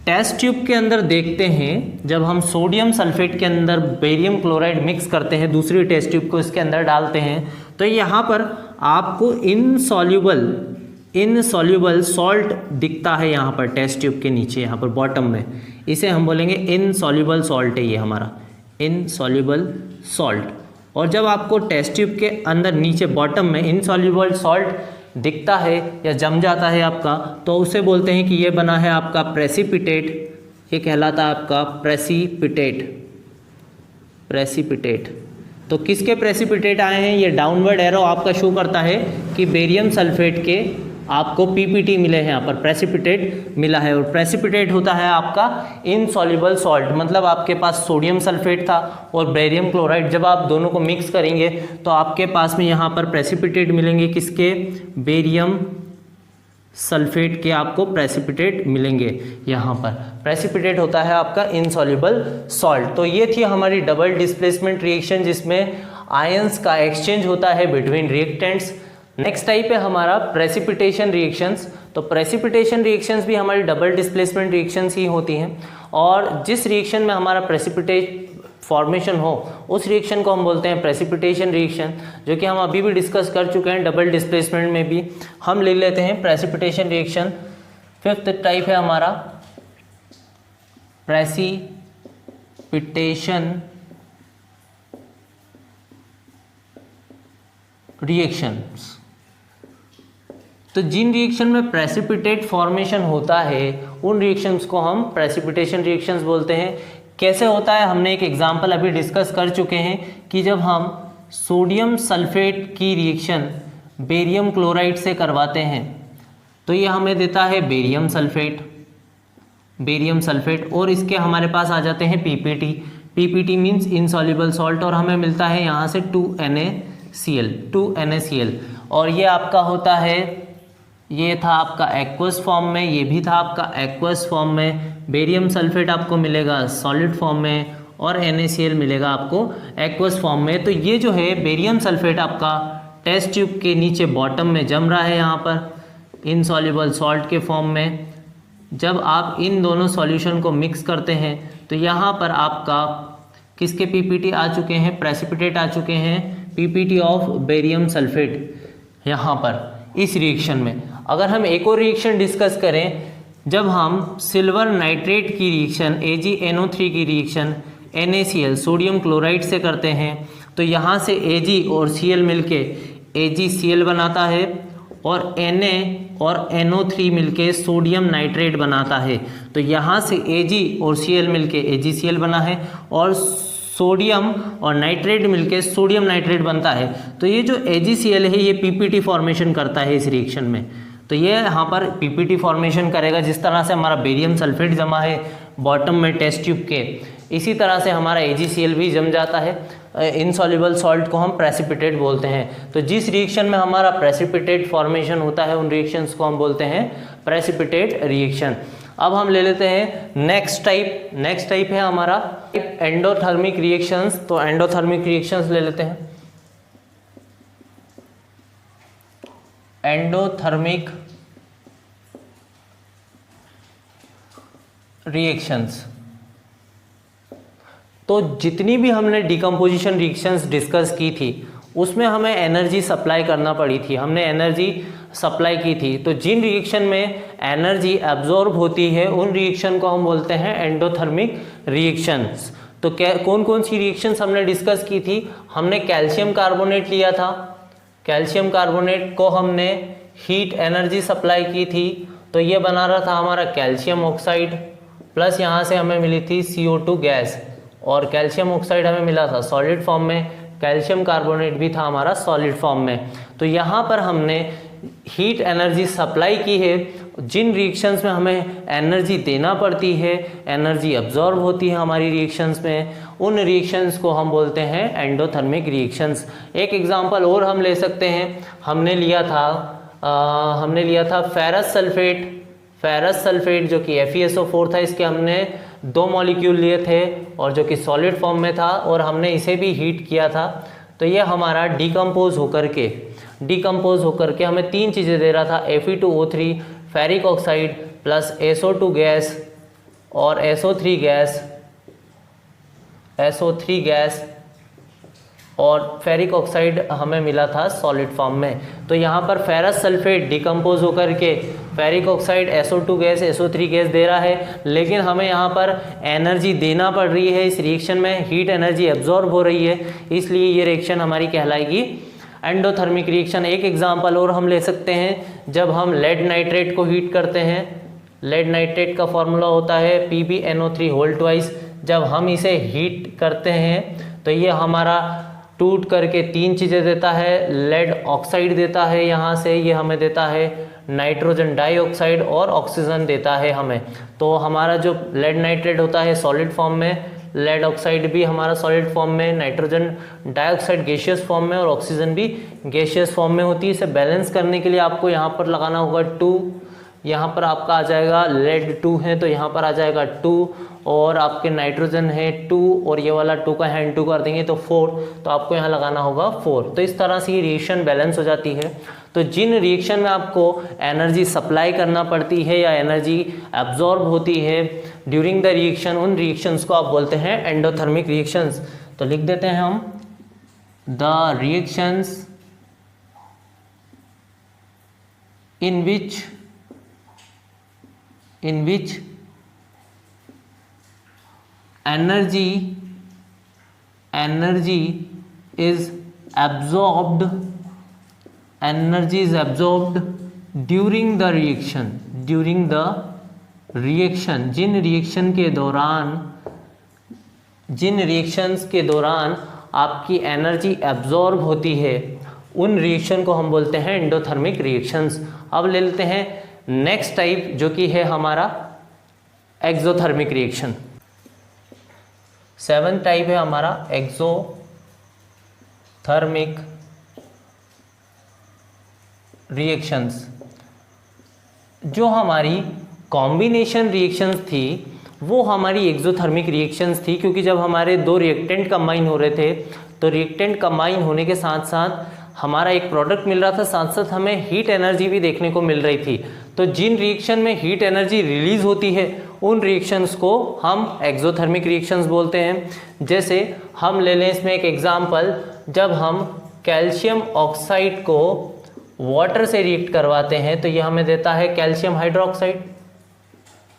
टेस्ट ट्यूब के अंदर देखते हैं, जब हम सोडियम सल्फेट के अंदर बेरियम क्लोराइड मिक्स करते हैं, दूसरी टेस्ट ट्यूब को इसके अंदर डालते हैं, तो यहाँ पर आपको इनसॉल्युबल सॉल्ट दिखता है। यहाँ पर टेस्ट ट्यूब के नीचे, यहाँ पर बॉटम में, इसे हम बोलेंगे इनसॉल्युबल सॉल्ट है ये हमारा इनसॉल्युबल सॉल्ट। और जब आपको टेस्ट ट्यूब के अंदर नीचे बॉटम में इनसॉल्युबल सॉल्ट दिखता है या जम जाता है आपका, तो उसे बोलते हैं कि ये बना है आपका प्रेसिपिटेट। ये कहलाता है आपका प्रेसिपिटेट। तो किसके प्रेसिपिटेट आए हैं, ये डाउनवर्ड एरो आपका शो करता है कि बेरियम सल्फेट के आपको PPT मिले हैं, यहाँ पर प्रेसिपिटेट मिला है। और प्रेसिपिटेट होता है आपका इनसॉल्युबल सॉल्ट, मतलब आपके पास सोडियम सल्फेट था और बेरियम क्लोराइड, जब आप दोनों को मिक्स करेंगे तो आपके पास में यहाँ पर प्रेसिपिटेट मिलेंगे। किसके, बेरियम सल्फेट के आपको प्रेसिपिटेट मिलेंगे। यहाँ पर प्रेसिपिटेट होता है आपका इनसॉल्युबल सॉल्ट। तो ये थी हमारी डबल डिस्प्लेसमेंट रिएक्शन, जिसमें आयंस का एक्सचेंज होता है बिटवीन रिएक्टेंट्स। नेक्स्ट टाइप है हमारा प्रेसिपिटेशन रिएक्शंस। तो प्रेसिपिटेशन रिएक्शंस भी हमारी डबल डिस्प्लेसमेंट रिएक्शंस ही होती हैं, और जिस रिएक्शन में हमारा प्रेसिपिटेट फॉर्मेशन हो उस रिएक्शन को हम बोलते हैं प्रेसिपिटेशन रिएक्शन, जो कि हम अभी भी डिस्कस कर चुके हैं डबल डिस्प्लेसमेंट में भी। हम ले लेते हैं प्रेसिपिटेशन रिएक्शन। फिफ्थ टाइप है हमारा प्रेसिपिटेशन रिएक्शंस। तो जिन रिएक्शन में प्रेसिपिटेट फॉर्मेशन होता है उन रिएक्शंस को हम प्रेसिपिटेशन रिएक्शंस बोलते हैं। कैसे होता है, हमने एक एग्जांपल अभी डिस्कस कर चुके हैं कि जब हम सोडियम सल्फेट की रिएक्शन बेरियम क्लोराइड से करवाते हैं तो ये हमें देता है बेरियम सल्फेट, और इसके हमारे पास आ जाते हैं PPT मीन्स इनसॉल्युबल सॉल्ट, और हमें मिलता है यहाँ से 2Na NaCl, 2NaCl। और ये आपका होता है, ये था आपका एक्वस फॉर्म में, ये भी था आपका एक्वस फॉर्म में। बेरियम सल्फेट आपको मिलेगा सॉलिड फॉर्म में और NaCl मिलेगा आपको एक्वस फॉर्म में। तो ये जो है बेरियम सल्फेट आपका टेस्ट ट्यूब के नीचे बॉटम में जम रहा है यहाँ पर इनसॉल्युबल सॉल्ट के फॉर्म में। जब आप इन दोनों सॉल्यूशन को मिक्स करते हैं तो यहाँ पर आपका किसके पीपीटी आ चुके हैं, प्रेसिपिटेट आ चुके हैं, पीपीटी ऑफ बेरियम सल्फेट यहाँ पर इस रिएक्शन में। अगर हम एक और रिएक्शन डिस्कस करें, जब हम सिल्वर नाइट्रेट की रिएक्शन AgNO3 की रिएक्शन NaCl सोडियम क्लोराइड से करते हैं तो यहाँ से Ag और Cl मिलके AgCl बनाता है और Na और NO3 मिलके सोडियम नाइट्रेट बनाता है। तो यहाँ से Ag और Cl मिलके AgCl बना है और सोडियम और नाइट्रेट मिलके सोडियम नाइट्रेट बनता है। तो ये जो AgCl है ये PPT फॉर्मेशन करता है इस रिएक्शन में। तो ये यहाँ पर PPT फॉर्मेशन करेगा। जिस तरह से हमारा बेरियम सल्फेट जमा है बॉटम में टेस्ट ट्यूब के, इसी तरह से हमारा AgCl भी जम जाता है। इनसॉल्युबल सॉल्ट को हम प्रेसिपिटेट बोलते हैं। तो जिस रिएक्शन में हमारा प्रेसिपिटेट फॉर्मेशन होता है उन रिएक्शंस को हम बोलते हैं प्रेसिपिटेट रिएक्शन। अब हम ले लेते हैं नेक्स्ट टाइप। नेक्स्ट टाइप है हमारा एंडोथर्मिक रिएक्शंस। तो एंडोथर्मिक रिएक्शंस ले लेते हैं। एंडोथर्मिक रिएक्शंस, तो जितनी भी हमने डिकम्पोजिशन रिएक्शंस डिस्कस की थी उसमें हमें एनर्जी सप्लाई करना पड़ी थी, हमने एनर्जी सप्लाई की थी। तो जिन रिएक्शन में एनर्जी एब्जॉर्ब होती है उन रिएक्शन को हम बोलते हैं एंडोथर्मिक रिएक्शंस। तो कौन कौन सी रिएक्शंस हमने डिस्कस की थी? हमने कैल्शियम कार्बोनेट लिया था, कैल्शियम कार्बोनेट को हमने हीट एनर्जी सप्लाई की थी। तो ये बना रहा था हमारा कैल्शियम ऑक्साइड, प्लस यहाँ से हमें मिली थी CO2 गैस, और कैल्शियम ऑक्साइड हमें मिला था सॉलिड फॉर्म में, कैल्शियम कार्बोनेट भी था हमारा सॉलिड फॉर्म में। तो यहाँ पर हमने हीट एनर्जी सप्लाई की है। जिन रिएक्शंस में हमें एनर्जी देना पड़ती है, एनर्जी अब्जॉर्ब होती है हमारी रिएक्शंस में, उन रिएक्शंस को हम बोलते हैं एंडोथर्मिक रिएक्शंस। एक एग्जांपल और हम ले सकते हैं, हमने लिया था फेरस सल्फेट। फेरस सल्फेट जो कि FeSO4 था, इसके हमने 2 मॉलिक्यूल लिए थे और जो कि सॉलिड फॉर्म में था और हमने इसे भी हीट किया था। तो ये हमारा डिकम्पोज होकर के हमें 3 चीज़ें दे रहा था, Fe2O3, ferric oxide plus SO2 gas और SO3 गैस और फेरिक ऑक्साइड हमें मिला था सॉलिड फॉर्म में। तो यहाँ पर फेरस सल्फेट डिकम्पोज होकर के ferric oxide SO2 gas SO3 gas दे रहा है, लेकिन हमें यहाँ पर एनर्जी देना पड़ रही है। इस रिएक्शन में हीट एनर्जी एब्जॉर्ब हो रही है, इसलिए ये रिएक्शन हमारी कहलाएगी एंडोथर्मिक रिएक्शन। एक एग्जांपल और हम ले सकते हैं, जब हम लेड नाइट्रेट को हीट करते हैं, लेड नाइट्रेट का फॉर्मूला होता है PbNO3 जब हम इसे हीट करते हैं तो ये हमारा टूट करके 3 चीज़ें देता है। लेड ऑक्साइड देता है, यहाँ से ये हमें देता है नाइट्रोजन डाइऑक्साइड और ऑक्सीजन देता है हमें। तो हमारा जो लेड नाइट्रेट होता है सॉलिड फॉर्म में, लेड ऑक्साइड भी हमारा सॉलिड फॉर्म में, नाइट्रोजन डाइऑक्साइड गैसियस फॉर्म में और ऑक्सीजन भी गैसियस फॉर्म में होती है। इसे बैलेंस करने के लिए आपको यहाँ पर लगाना होगा 2, यहाँ पर आपका आ जाएगा लेड 2 है तो यहाँ पर आ जाएगा 2, और आपके नाइट्रोजन है 2 और ये वाला 2 का हैंड 2 कर देंगे तो 4, तो आपको यहाँ लगाना होगा 4। तो इस तरह से ये रिएक्शन बैलेंस हो जाती है। तो जिन रिएक्शन में आपको एनर्जी सप्लाई करना पड़ती है या एनर्जी एब्जॉर्ब होती है ड्यूरिंग द रिएक्शन, उन रिएक्शंस को आप बोलते हैं एंडोथर्मिक रिएक्शंस। तो लिख देते हैं हम, the reactions in which energy is absorbed during the reaction जिन रिएक्शंस के दौरान आपकी एनर्जी एब्जॉर्ब होती है उन रिएक्शन को हम बोलते हैं एंडोथर्मिक रिएक्शंस। अब ले लेते हैं नेक्स्ट टाइप जो कि है हमारा एक्सोथर्मिक रिएक्शन। 7th टाइप है हमारा एक्सोथर्मिक रिएक्शंस, जो हमारी कॉम्बिनेशन रिएक्शंस थी वो हमारी एक्सोथर्मिक रिएक्शंस थी, क्योंकि जब हमारे दो रिएक्टेंट कंबाइन हो रहे थे तो रिएक्टेंट कंबाइन होने के साथ साथ हमारा एक प्रोडक्ट मिल रहा था, साथ साथ हमें हीट एनर्जी भी देखने को मिल रही थी। तो जिन रिएक्शन में हीट एनर्जी रिलीज होती है उन रिएक्शंस को हम एक्सोथर्मिक रिएक्शंस बोलते हैं। जैसे हम ले लें इसमें एक एग्जांपल, जब हम कैल्शियम ऑक्साइड को वाटर से रिएक्ट करवाते हैं तो यह हमें देता है calcium hydroxide,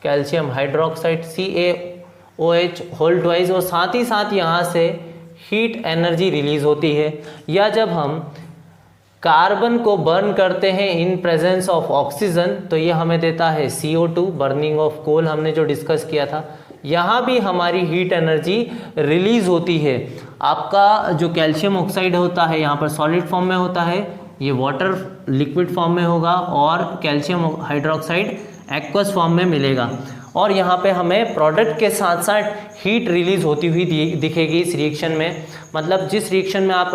calcium hydroxide CaOH whole twice, और साथ ही साथ यहाँ से हीट एनर्जी रिलीज होती है। या जब हम कार्बन को बर्न करते हैं इन प्रेजेंस ऑफ ऑक्सीजन तो ये हमें देता है CO2, बर्निंग ऑफ कोल हमने जो डिस्कस किया था, यहाँ भी हमारी हीट एनर्जी रिलीज होती है। आपका जो कैल्शियम ऑक्साइड होता है यहाँ पर सॉलिड फॉर्म में होता है, ये वाटर लिक्विड फॉर्म में होगा, और कैल्शियम हाइड्रोक्साइड एक्वस फॉर्म में मिलेगा। और यहाँ पे हमें प्रोडक्ट के साथ साथ हीट रिलीज होती हुई दिखेगी इस रिएक्शन में। मतलब जिस रिएक्शन में आप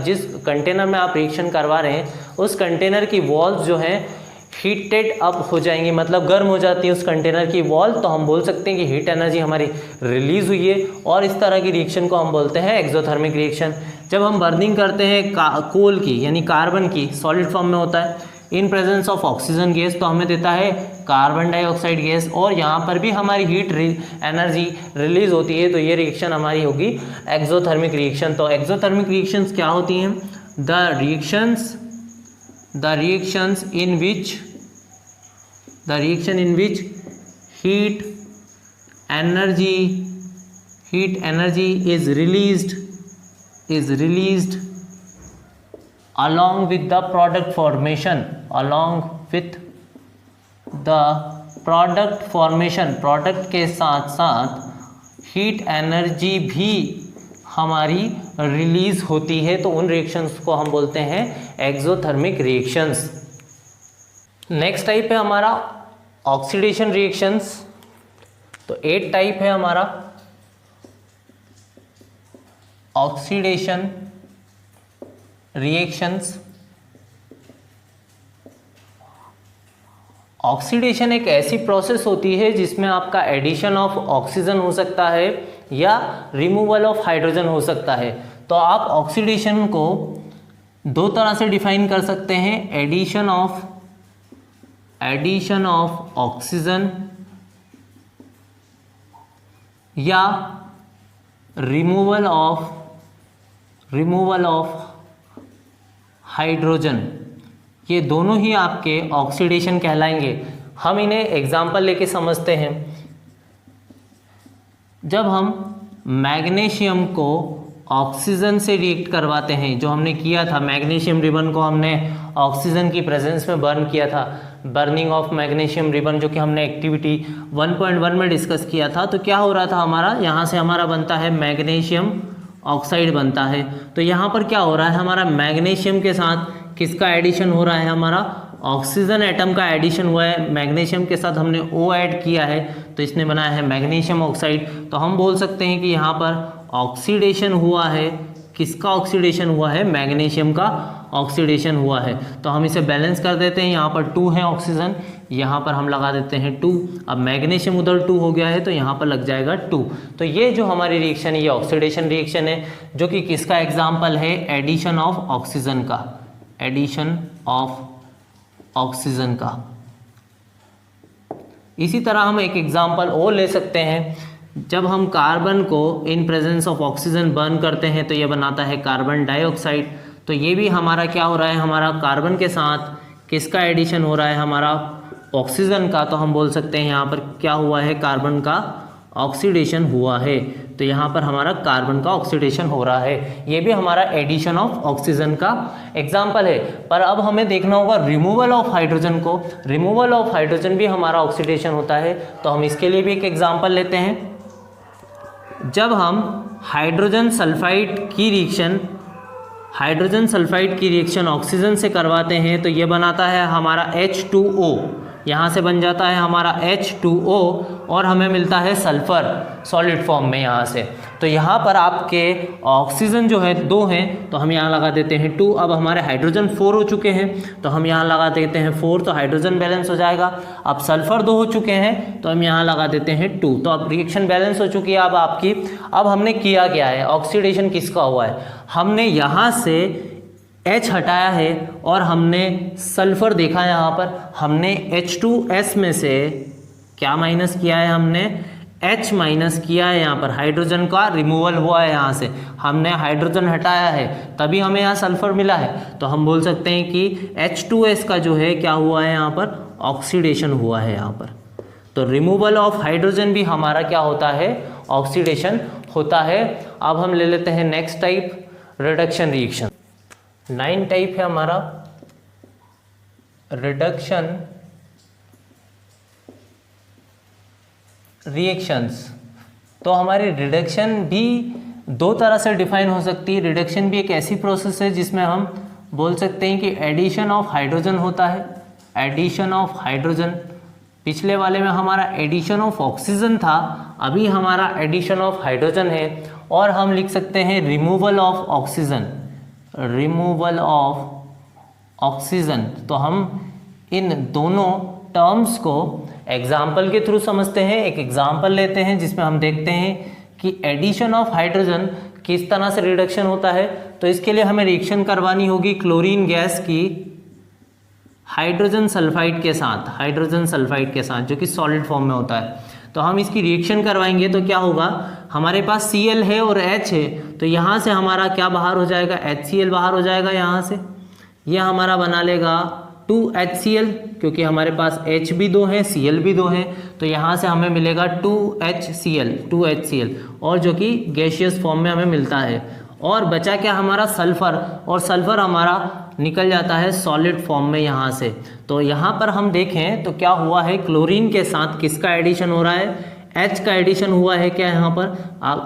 जिस कंटेनर में आप रिएक्शन करवा रहे हैं उस कंटेनर की वॉल्स जो हैं हीटेड अप हो जाएंगी, मतलब गर्म हो जाती है उस कंटेनर की वॉल, तो हम बोल सकते हैं कि हीट एनर्जी हमारी रिलीज हुई है। और इस तरह की रिएक्शन को हम बोलते हैं एक्सोथर्मिक रिएक्शन। जब हम बर्निंग करते हैं कोल की यानी कार्बन की, सॉलिड फॉर्म में होता है in presence of oxygen gas, तो हमें देता है कार्बन डाइऑक्साइड गैस, और यहाँ पर भी हमारी हीट एनर्जी रिलीज होती है, तो ये रिएक्शन हमारी होगी एक्सोथर्मिक रिएक्शन। तो एक्सोथर्मिक रिएक्शंस क्या होती हैं? The reactions in which heat energy is released along with the product formation, product के साथ साथ हीट एनर्जी भी हमारी रिलीज होती है, तो उन रिएक्शंस को हम बोलते हैं एक्सोथर्मिक रिएक्शंस। नेक्स्ट टाइप है हमारा ऑक्सीडेशन रिएक्शंस। तो 8 टाइप है हमारा ऑक्सीडेशन रिएक्शंस। ऑक्सीडेशन एक ऐसी प्रोसेस होती है जिसमें आपका एडिशन ऑफ ऑक्सीजन हो सकता है या रिमूवल ऑफ हाइड्रोजन हो सकता है। तो आप ऑक्सीडेशन को 2 तरह से डिफाइन कर सकते हैं, एडिशन ऑफ ऑक्सीजन या रिमूवल ऑफ हाइड्रोजन। ये दोनों ही आपके ऑक्सीडेशन कहलाएंगे। हम इन्हें एग्जाम्पल लेके समझते हैं। जब हम मैग्नीशियम को ऑक्सीजन से रिएक्ट करवाते हैं, जो हमने किया था, मैग्नीशियम रिबन को हमने ऑक्सीजन की प्रेजेंस में बर्न किया था, बर्निंग ऑफ मैग्नीशियम रिबन, जो कि हमने एक्टिविटी 1.1 में डिस्कस किया था। तो क्या हो रहा था हमारा, यहाँ से हमारा बनता है मैग्नीशियम ऑक्साइड बनता है। तो यहाँ पर क्या हो रहा है, हमारा मैग्नीशियम के साथ किसका एडिशन हो रहा है, हमारा ऑक्सीजन एटम का एडिशन हुआ है। मैग्नीशियम के साथ हमने O ऐड किया है तो इसने बनाया है मैग्नीशियम ऑक्साइड। तो हम बोल सकते हैं कि यहाँ पर ऑक्सीडेशन हुआ है, किसका ऑक्सीडेशन हुआ है, मैग्नीशियम का ऑक्सीडेशन हुआ है। तो हम इसे बैलेंस कर देते हैं, यहाँ पर 2 है ऑक्सीजन, यहाँ पर हम लगा देते हैं 2। अब मैग्नीशियम उधर 2 हो गया है तो यहाँ पर लग जाएगा 2। तो ये जो हमारी रिएक्शन है ये ऑक्सीडेशन रिएक्शन है, जो कि किसका एग्जाम्पल है, एडिशन ऑफ ऑक्सीजन का, एडिशन ऑफ ऑक्सीजन का। इसी तरह हम एक एग्जाम्पल और ले सकते हैं। जब हम कार्बन को in presence of oxygen burn करते हैं तो ये बनाता है कार्बन डाइऑक्साइड। तो ये भी हमारा क्या हो रहा है, हमारा कार्बन के साथ किसका एडिशन हो रहा है, हमारा ऑक्सीजन का। तो हम बोल सकते हैं यहाँ पर क्या हुआ है, कार्बन का ऑक्सीडेशन हुआ है। तो यहाँ पर हमारा कार्बन का ऑक्सीडेशन हो रहा है, ये भी हमारा एडिशन ऑफ ऑक्सीजन का एग्जाम्पल है। पर अब हमें देखना होगा रिमूवल ऑफ हाइड्रोजन को। रिमूवल ऑफ हाइड्रोजन भी हमारा ऑक्सीडेशन होता है, तो हम इसके लिए भी एक एग्जाम्पल लेते हैं। जब हम हाइड्रोजन सल्फाइड की रिएक्शन ऑक्सीजन से करवाते हैं तो ये बनाता है हमारा H2O, यहाँ से बन जाता है हमारा H2O और हमें मिलता है सल्फर सॉलिड फॉर्म में यहाँ से। तो यहाँ पर आपके ऑक्सीजन जो है 2 हैं, तो हम यहाँ लगा देते हैं 2। अब हमारे हाइड्रोजन 4 हो चुके हैं, तो हम यहाँ लगा देते हैं 4, तो हाइड्रोजन बैलेंस हो जाएगा। अब सल्फर 2 हो चुके हैं, तो हम यहाँ लगा देते हैं 2। तो अब रिएक्शन बैलेंस हो चुकी है अब आपकी। अब हमने किया क्या है, ऑक्सीडेशन किसका हुआ है, हमने यहाँ से H हटाया है और हमने सल्फर देखा है। यहाँ पर हमने H2S में से क्या माइनस किया है, हमने H माइनस किया है। यहाँ पर हाइड्रोजन का रिमूवल हुआ है, यहाँ से हमने हाइड्रोजन हटाया है, तभी हमें यहाँ सल्फर मिला है। तो हम बोल सकते हैं कि H2S का जो है क्या हुआ है, यहाँ पर ऑक्सीडेशन हुआ है यहाँ पर। तो रिमूवल ऑफ हाइड्रोजन भी हमारा क्या होता है, ऑक्सीडेशन होता है। अब हम ले लेते हैं next type, reduction reaction. 9 type है हमारा रिडक्शन रिएक्शंस। तो हमारी रिडक्शन भी 2 तरह से डिफाइन हो सकती है। रिडक्शन भी एक ऐसी प्रोसेस है जिसमें हम बोल सकते हैं कि एडिशन ऑफ हाइड्रोजन होता है, एडिशन ऑफ हाइड्रोजन। पिछले वाले में हमारा एडिशन ऑफ ऑक्सीजन था, अभी हमारा एडिशन ऑफ हाइड्रोजन है। और हम लिख सकते हैं removal of oxygen, removal of oxygen. तो हम इन दोनों टर्म्स को एग्जाम्पल के थ्रू समझते हैं। एक एग्जाम्पल लेते हैं जिसमें हम देखते हैं कि एडिशन ऑफ हाइड्रोजन किस तरह से रिडक्शन होता है। तो इसके लिए हमें रिएक्शन करवानी होगी क्लोरीन गैस की हाइड्रोजन सल्फाइड के साथ, हाइड्रोजन सल्फाइड के साथ, जो कि सॉलिड फॉर्म में होता है। तो हम इसकी रिएक्शन करवाएंगे तो क्या होगा, हमारे पास Cl है और H है, तो यहाँ से हमारा क्या बाहर हो जाएगा, HCl बाहर हो जाएगा। यहाँ से यह हमारा बना लेगा 2HCl, क्योंकि हमारे पास H भी 2 है, Cl भी 2 है, तो यहाँ से हमें मिलेगा 2HCl, और जो कि गैसियस फॉर्म में हमें मिलता है। और बचा क्या हमारा सल्फर, और सल्फर हमारा निकल जाता है सॉलिड फॉर्म में यहाँ से। तो यहाँ पर हम देखें तो क्या हुआ है, क्लोरीन के साथ किसका एडिशन हो रहा है, H का एडिशन हुआ है। क्या यहाँ पर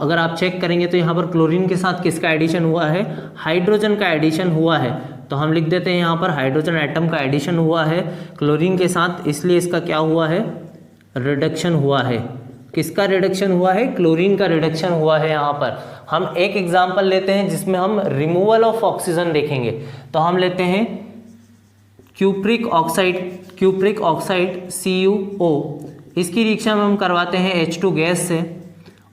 अगर आप चेक करेंगे तो यहाँ पर क्लोरीन के साथ किसका एडिशन हुआ है, हाइड्रोजन का एडिशन हुआ है। तो हम लिख देते हैं यहाँ पर हाइड्रोजन एटम का एडिशन हुआ है क्लोरीन के साथ, इसलिए इसका क्या हुआ है, रिडक्शन हुआ है। किसका रिडक्शन हुआ है, क्लोरीन का रिडक्शन हुआ है। यहाँ पर हम एक एग्जाम्पल लेते हैं जिसमें हम रिमूवल ऑफ ऑक्सीजन देखेंगे। तो हम लेते हैं क्यूप्रिक ऑक्साइड CuO, इसकी रिएक्शन हम करवाते हैं H2 गैस से,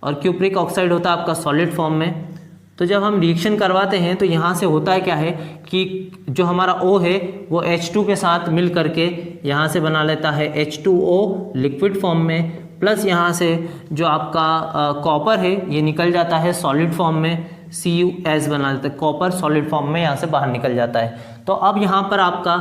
और क्यूप्रिक ऑक्साइड होता है आपका सॉलिड फॉर्म में। तो जब हम रिएक्शन करवाते हैं तो यहाँ से होता है क्या है कि जो हमारा O है वो H2 के साथ मिल करके यहाँ से बना लेता है H2O लिक्विड फॉर्म में, प्लस यहाँ से जो आपका कॉपर है ये निकल जाता है सॉलिड फॉर्म में, CuS बना लेता है, कॉपर सॉलिड फॉर्म में यहाँ से बाहर निकल जाता है। तो अब यहाँ पर आपका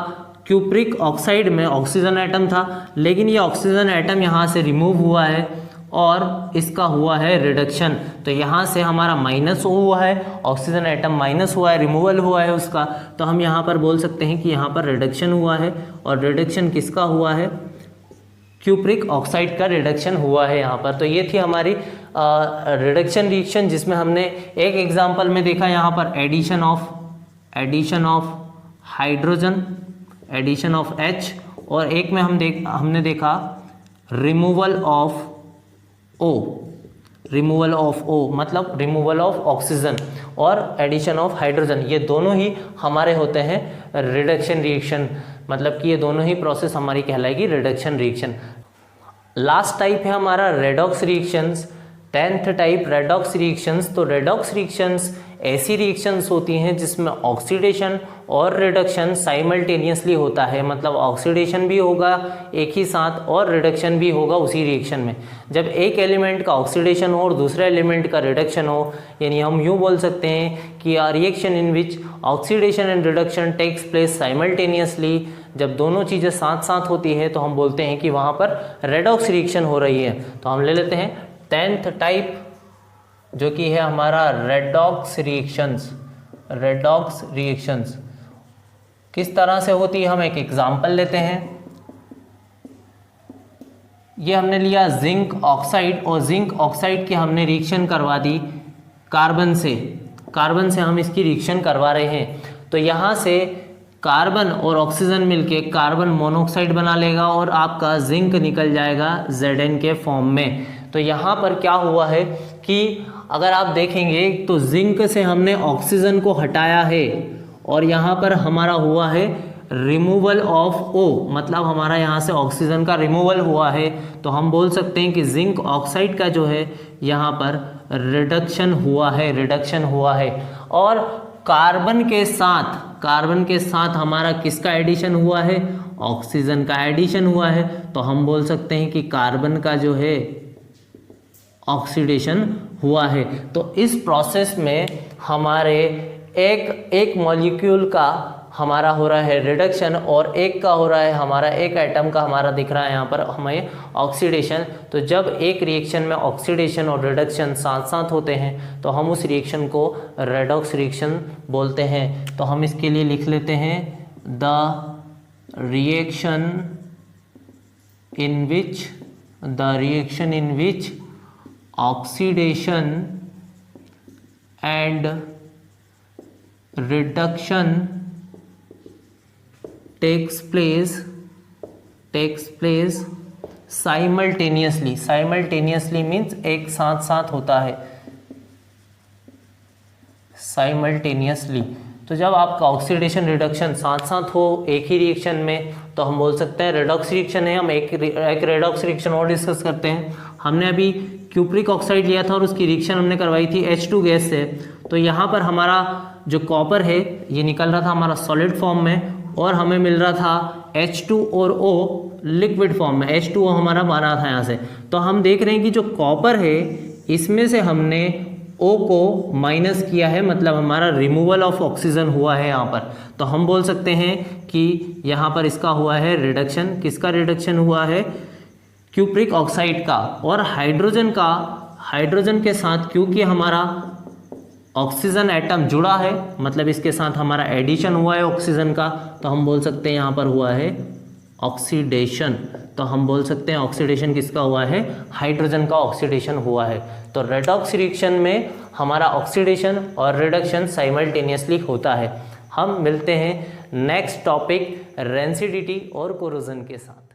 क्यूप्रिक ऑक्साइड में ऑक्सीजन एटम था, लेकिन ये ऑक्सीजन एटम यहाँ से रिमूव हुआ है और इसका हुआ है रिडक्शन। तो यहाँ से हमारा माइनस हुआ है, ऑक्सीजन एटम माइनस हुआ है, रिमूवल हुआ है उसका। तो हम यहाँ पर बोल सकते हैं कि यहाँ पर रिडक्शन हुआ है, और रिडक्शन किसका हुआ है, क्यूप्रिक ऑक्साइड का रिडक्शन हुआ है यहाँ पर। तो ये थी हमारी रिडक्शन रिएक्शन, जिसमें हमने एक एग्जांपल में देखा यहाँ पर addition of hydrogen, addition of H, और एक में हमने देखा रिमूवल ऑफ O, मतलब रिमूवल ऑफ ऑक्सीजन और एडिशन ऑफ हाइड्रोजन। ये दोनों ही हमारे होते हैं रिडक्शन रिएक्शन, मतलब कि ये दोनों ही प्रोसेस हमारी कहलाएगी रिडक्शन रिएक्शन। लास्ट टाइप है हमारा redox reactions, 10th type redox reactions. तो रेडॉक्स रिएक्शंस ऐसी रिएक्शंस होती हैं जिसमें ऑक्सीडेशन और रिडक्शन साइमल्टेनियसली होता है, मतलब ऑक्सीडेशन भी होगा एक ही साथ और रिडक्शन भी होगा उसी रिएक्शन में। जब एक एलिमेंट का ऑक्सीडेशन हो और दूसरे एलिमेंट का रिडक्शन हो, यानी हम यूँ बोल सकते हैं कि a reaction in which oxidation and reduction takes place simultaneously, जब दोनों चीज़ें साथ साथ होती है तो हम बोलते हैं कि वहाँ पर रेडॉक्स रिएक्शन हो रही है। तो हम ले लेते हैं 10th टाइप, जो कि है हमारा रेडॉक्स रिएक्शंस। किस तरह से होती है, हम एक एग्जांपल लेते हैं। ये हमने लिया जिंक ऑक्साइड, और जिंक ऑक्साइड की हमने रिएक्शन करवा दी कार्बन से हम इसकी रिएक्शन करवा रहे हैं। तो यहाँ से कार्बन और ऑक्सीजन मिलके कार्बन मोनोऑक्साइड बना लेगा और आपका जिंक निकल जाएगा Zn के फॉर्म में। तो यहाँ पर क्या हुआ है कि अगर आप देखेंगे तो जिंक से हमने ऑक्सीजन को हटाया है और यहाँ पर हमारा हुआ है रिमूवल ऑफ O, मतलब हमारा यहाँ से ऑक्सीजन का रिमूवल हुआ है। तो हम बोल सकते हैं कि जिंक ऑक्साइड का जो है यहाँ पर रिडक्शन हुआ है। और कार्बन के साथ हमारा किसका एडिशन हुआ है? ऑक्सीजन का एडिशन हुआ है। तो हम बोल सकते हैं कि कार्बन का जो है ऑक्सीडेशन हुआ है। तो इस प्रोसेस में हमारे एक मॉलिक्यूल का हमारा हो रहा है रिडक्शन और एक का हो रहा है हमारा, एक एटम का हमारा दिख रहा है यहाँ पर हमें ऑक्सीडेशन। तो जब एक रिएक्शन में ऑक्सीडेशन और रिडक्शन साथ साथ होते हैं तो हम उस रिएक्शन को रेडॉक्स रिएक्शन बोलते हैं। तो हम इसके लिए लिख लेते हैं the reaction in which oxidation and reduction takes place simultaneously means एक साथ होता है simultaneously। तो जब आपका ऑक्सीडेशन रिडक्शन साथ हो एक ही रिएक्शन में तो हम बोल सकते हैं रेडॉक्स रिएक्शन है। हम एक रेडॉक्स रिएक्शन और डिस्कस करते हैं। हमने अभी क्यूप्रिक ऑक्साइड लिया था और उसकी रिएक्शन हमने करवाई थी H2 गैस से। तो यहाँ पर हमारा जो कॉपर है ये निकल रहा था हमारा सॉलिड फॉर्म में और हमें मिल रहा था H2 और O लिक्विड फॉर्म में। H2O हमारा बना था यहाँ से। तो हम देख रहे हैं कि जो कॉपर है इसमें से हमने O को माइनस किया है, मतलब हमारा रिमूवल ऑफ ऑक्सीजन हुआ है यहाँ पर। तो हम बोल सकते हैं कि यहाँ पर इसका हुआ है रिडक्शन। किसका रिडक्शन हुआ है? क्यूप्रिक ऑक्साइड का। और हाइड्रोजन के साथ क्योंकि हमारा ऑक्सीजन एटम जुड़ा है, मतलब इसके साथ हमारा एडिशन हुआ है ऑक्सीजन का, तो हम बोल सकते हैं यहाँ पर हुआ है ऑक्सीडेशन। तो हम बोल सकते हैं ऑक्सीडेशन किसका हुआ है? हाइड्रोजन का ऑक्सीडेशन हुआ है। तो रेडॉक्स रिएक्शन में हमारा ऑक्सीडेशन और रिडक्शन साइमल्टेनियसली होता है। हम मिलते हैं नेक्स्ट टॉपिक रेंसिडिटी और कोरोजन के साथ।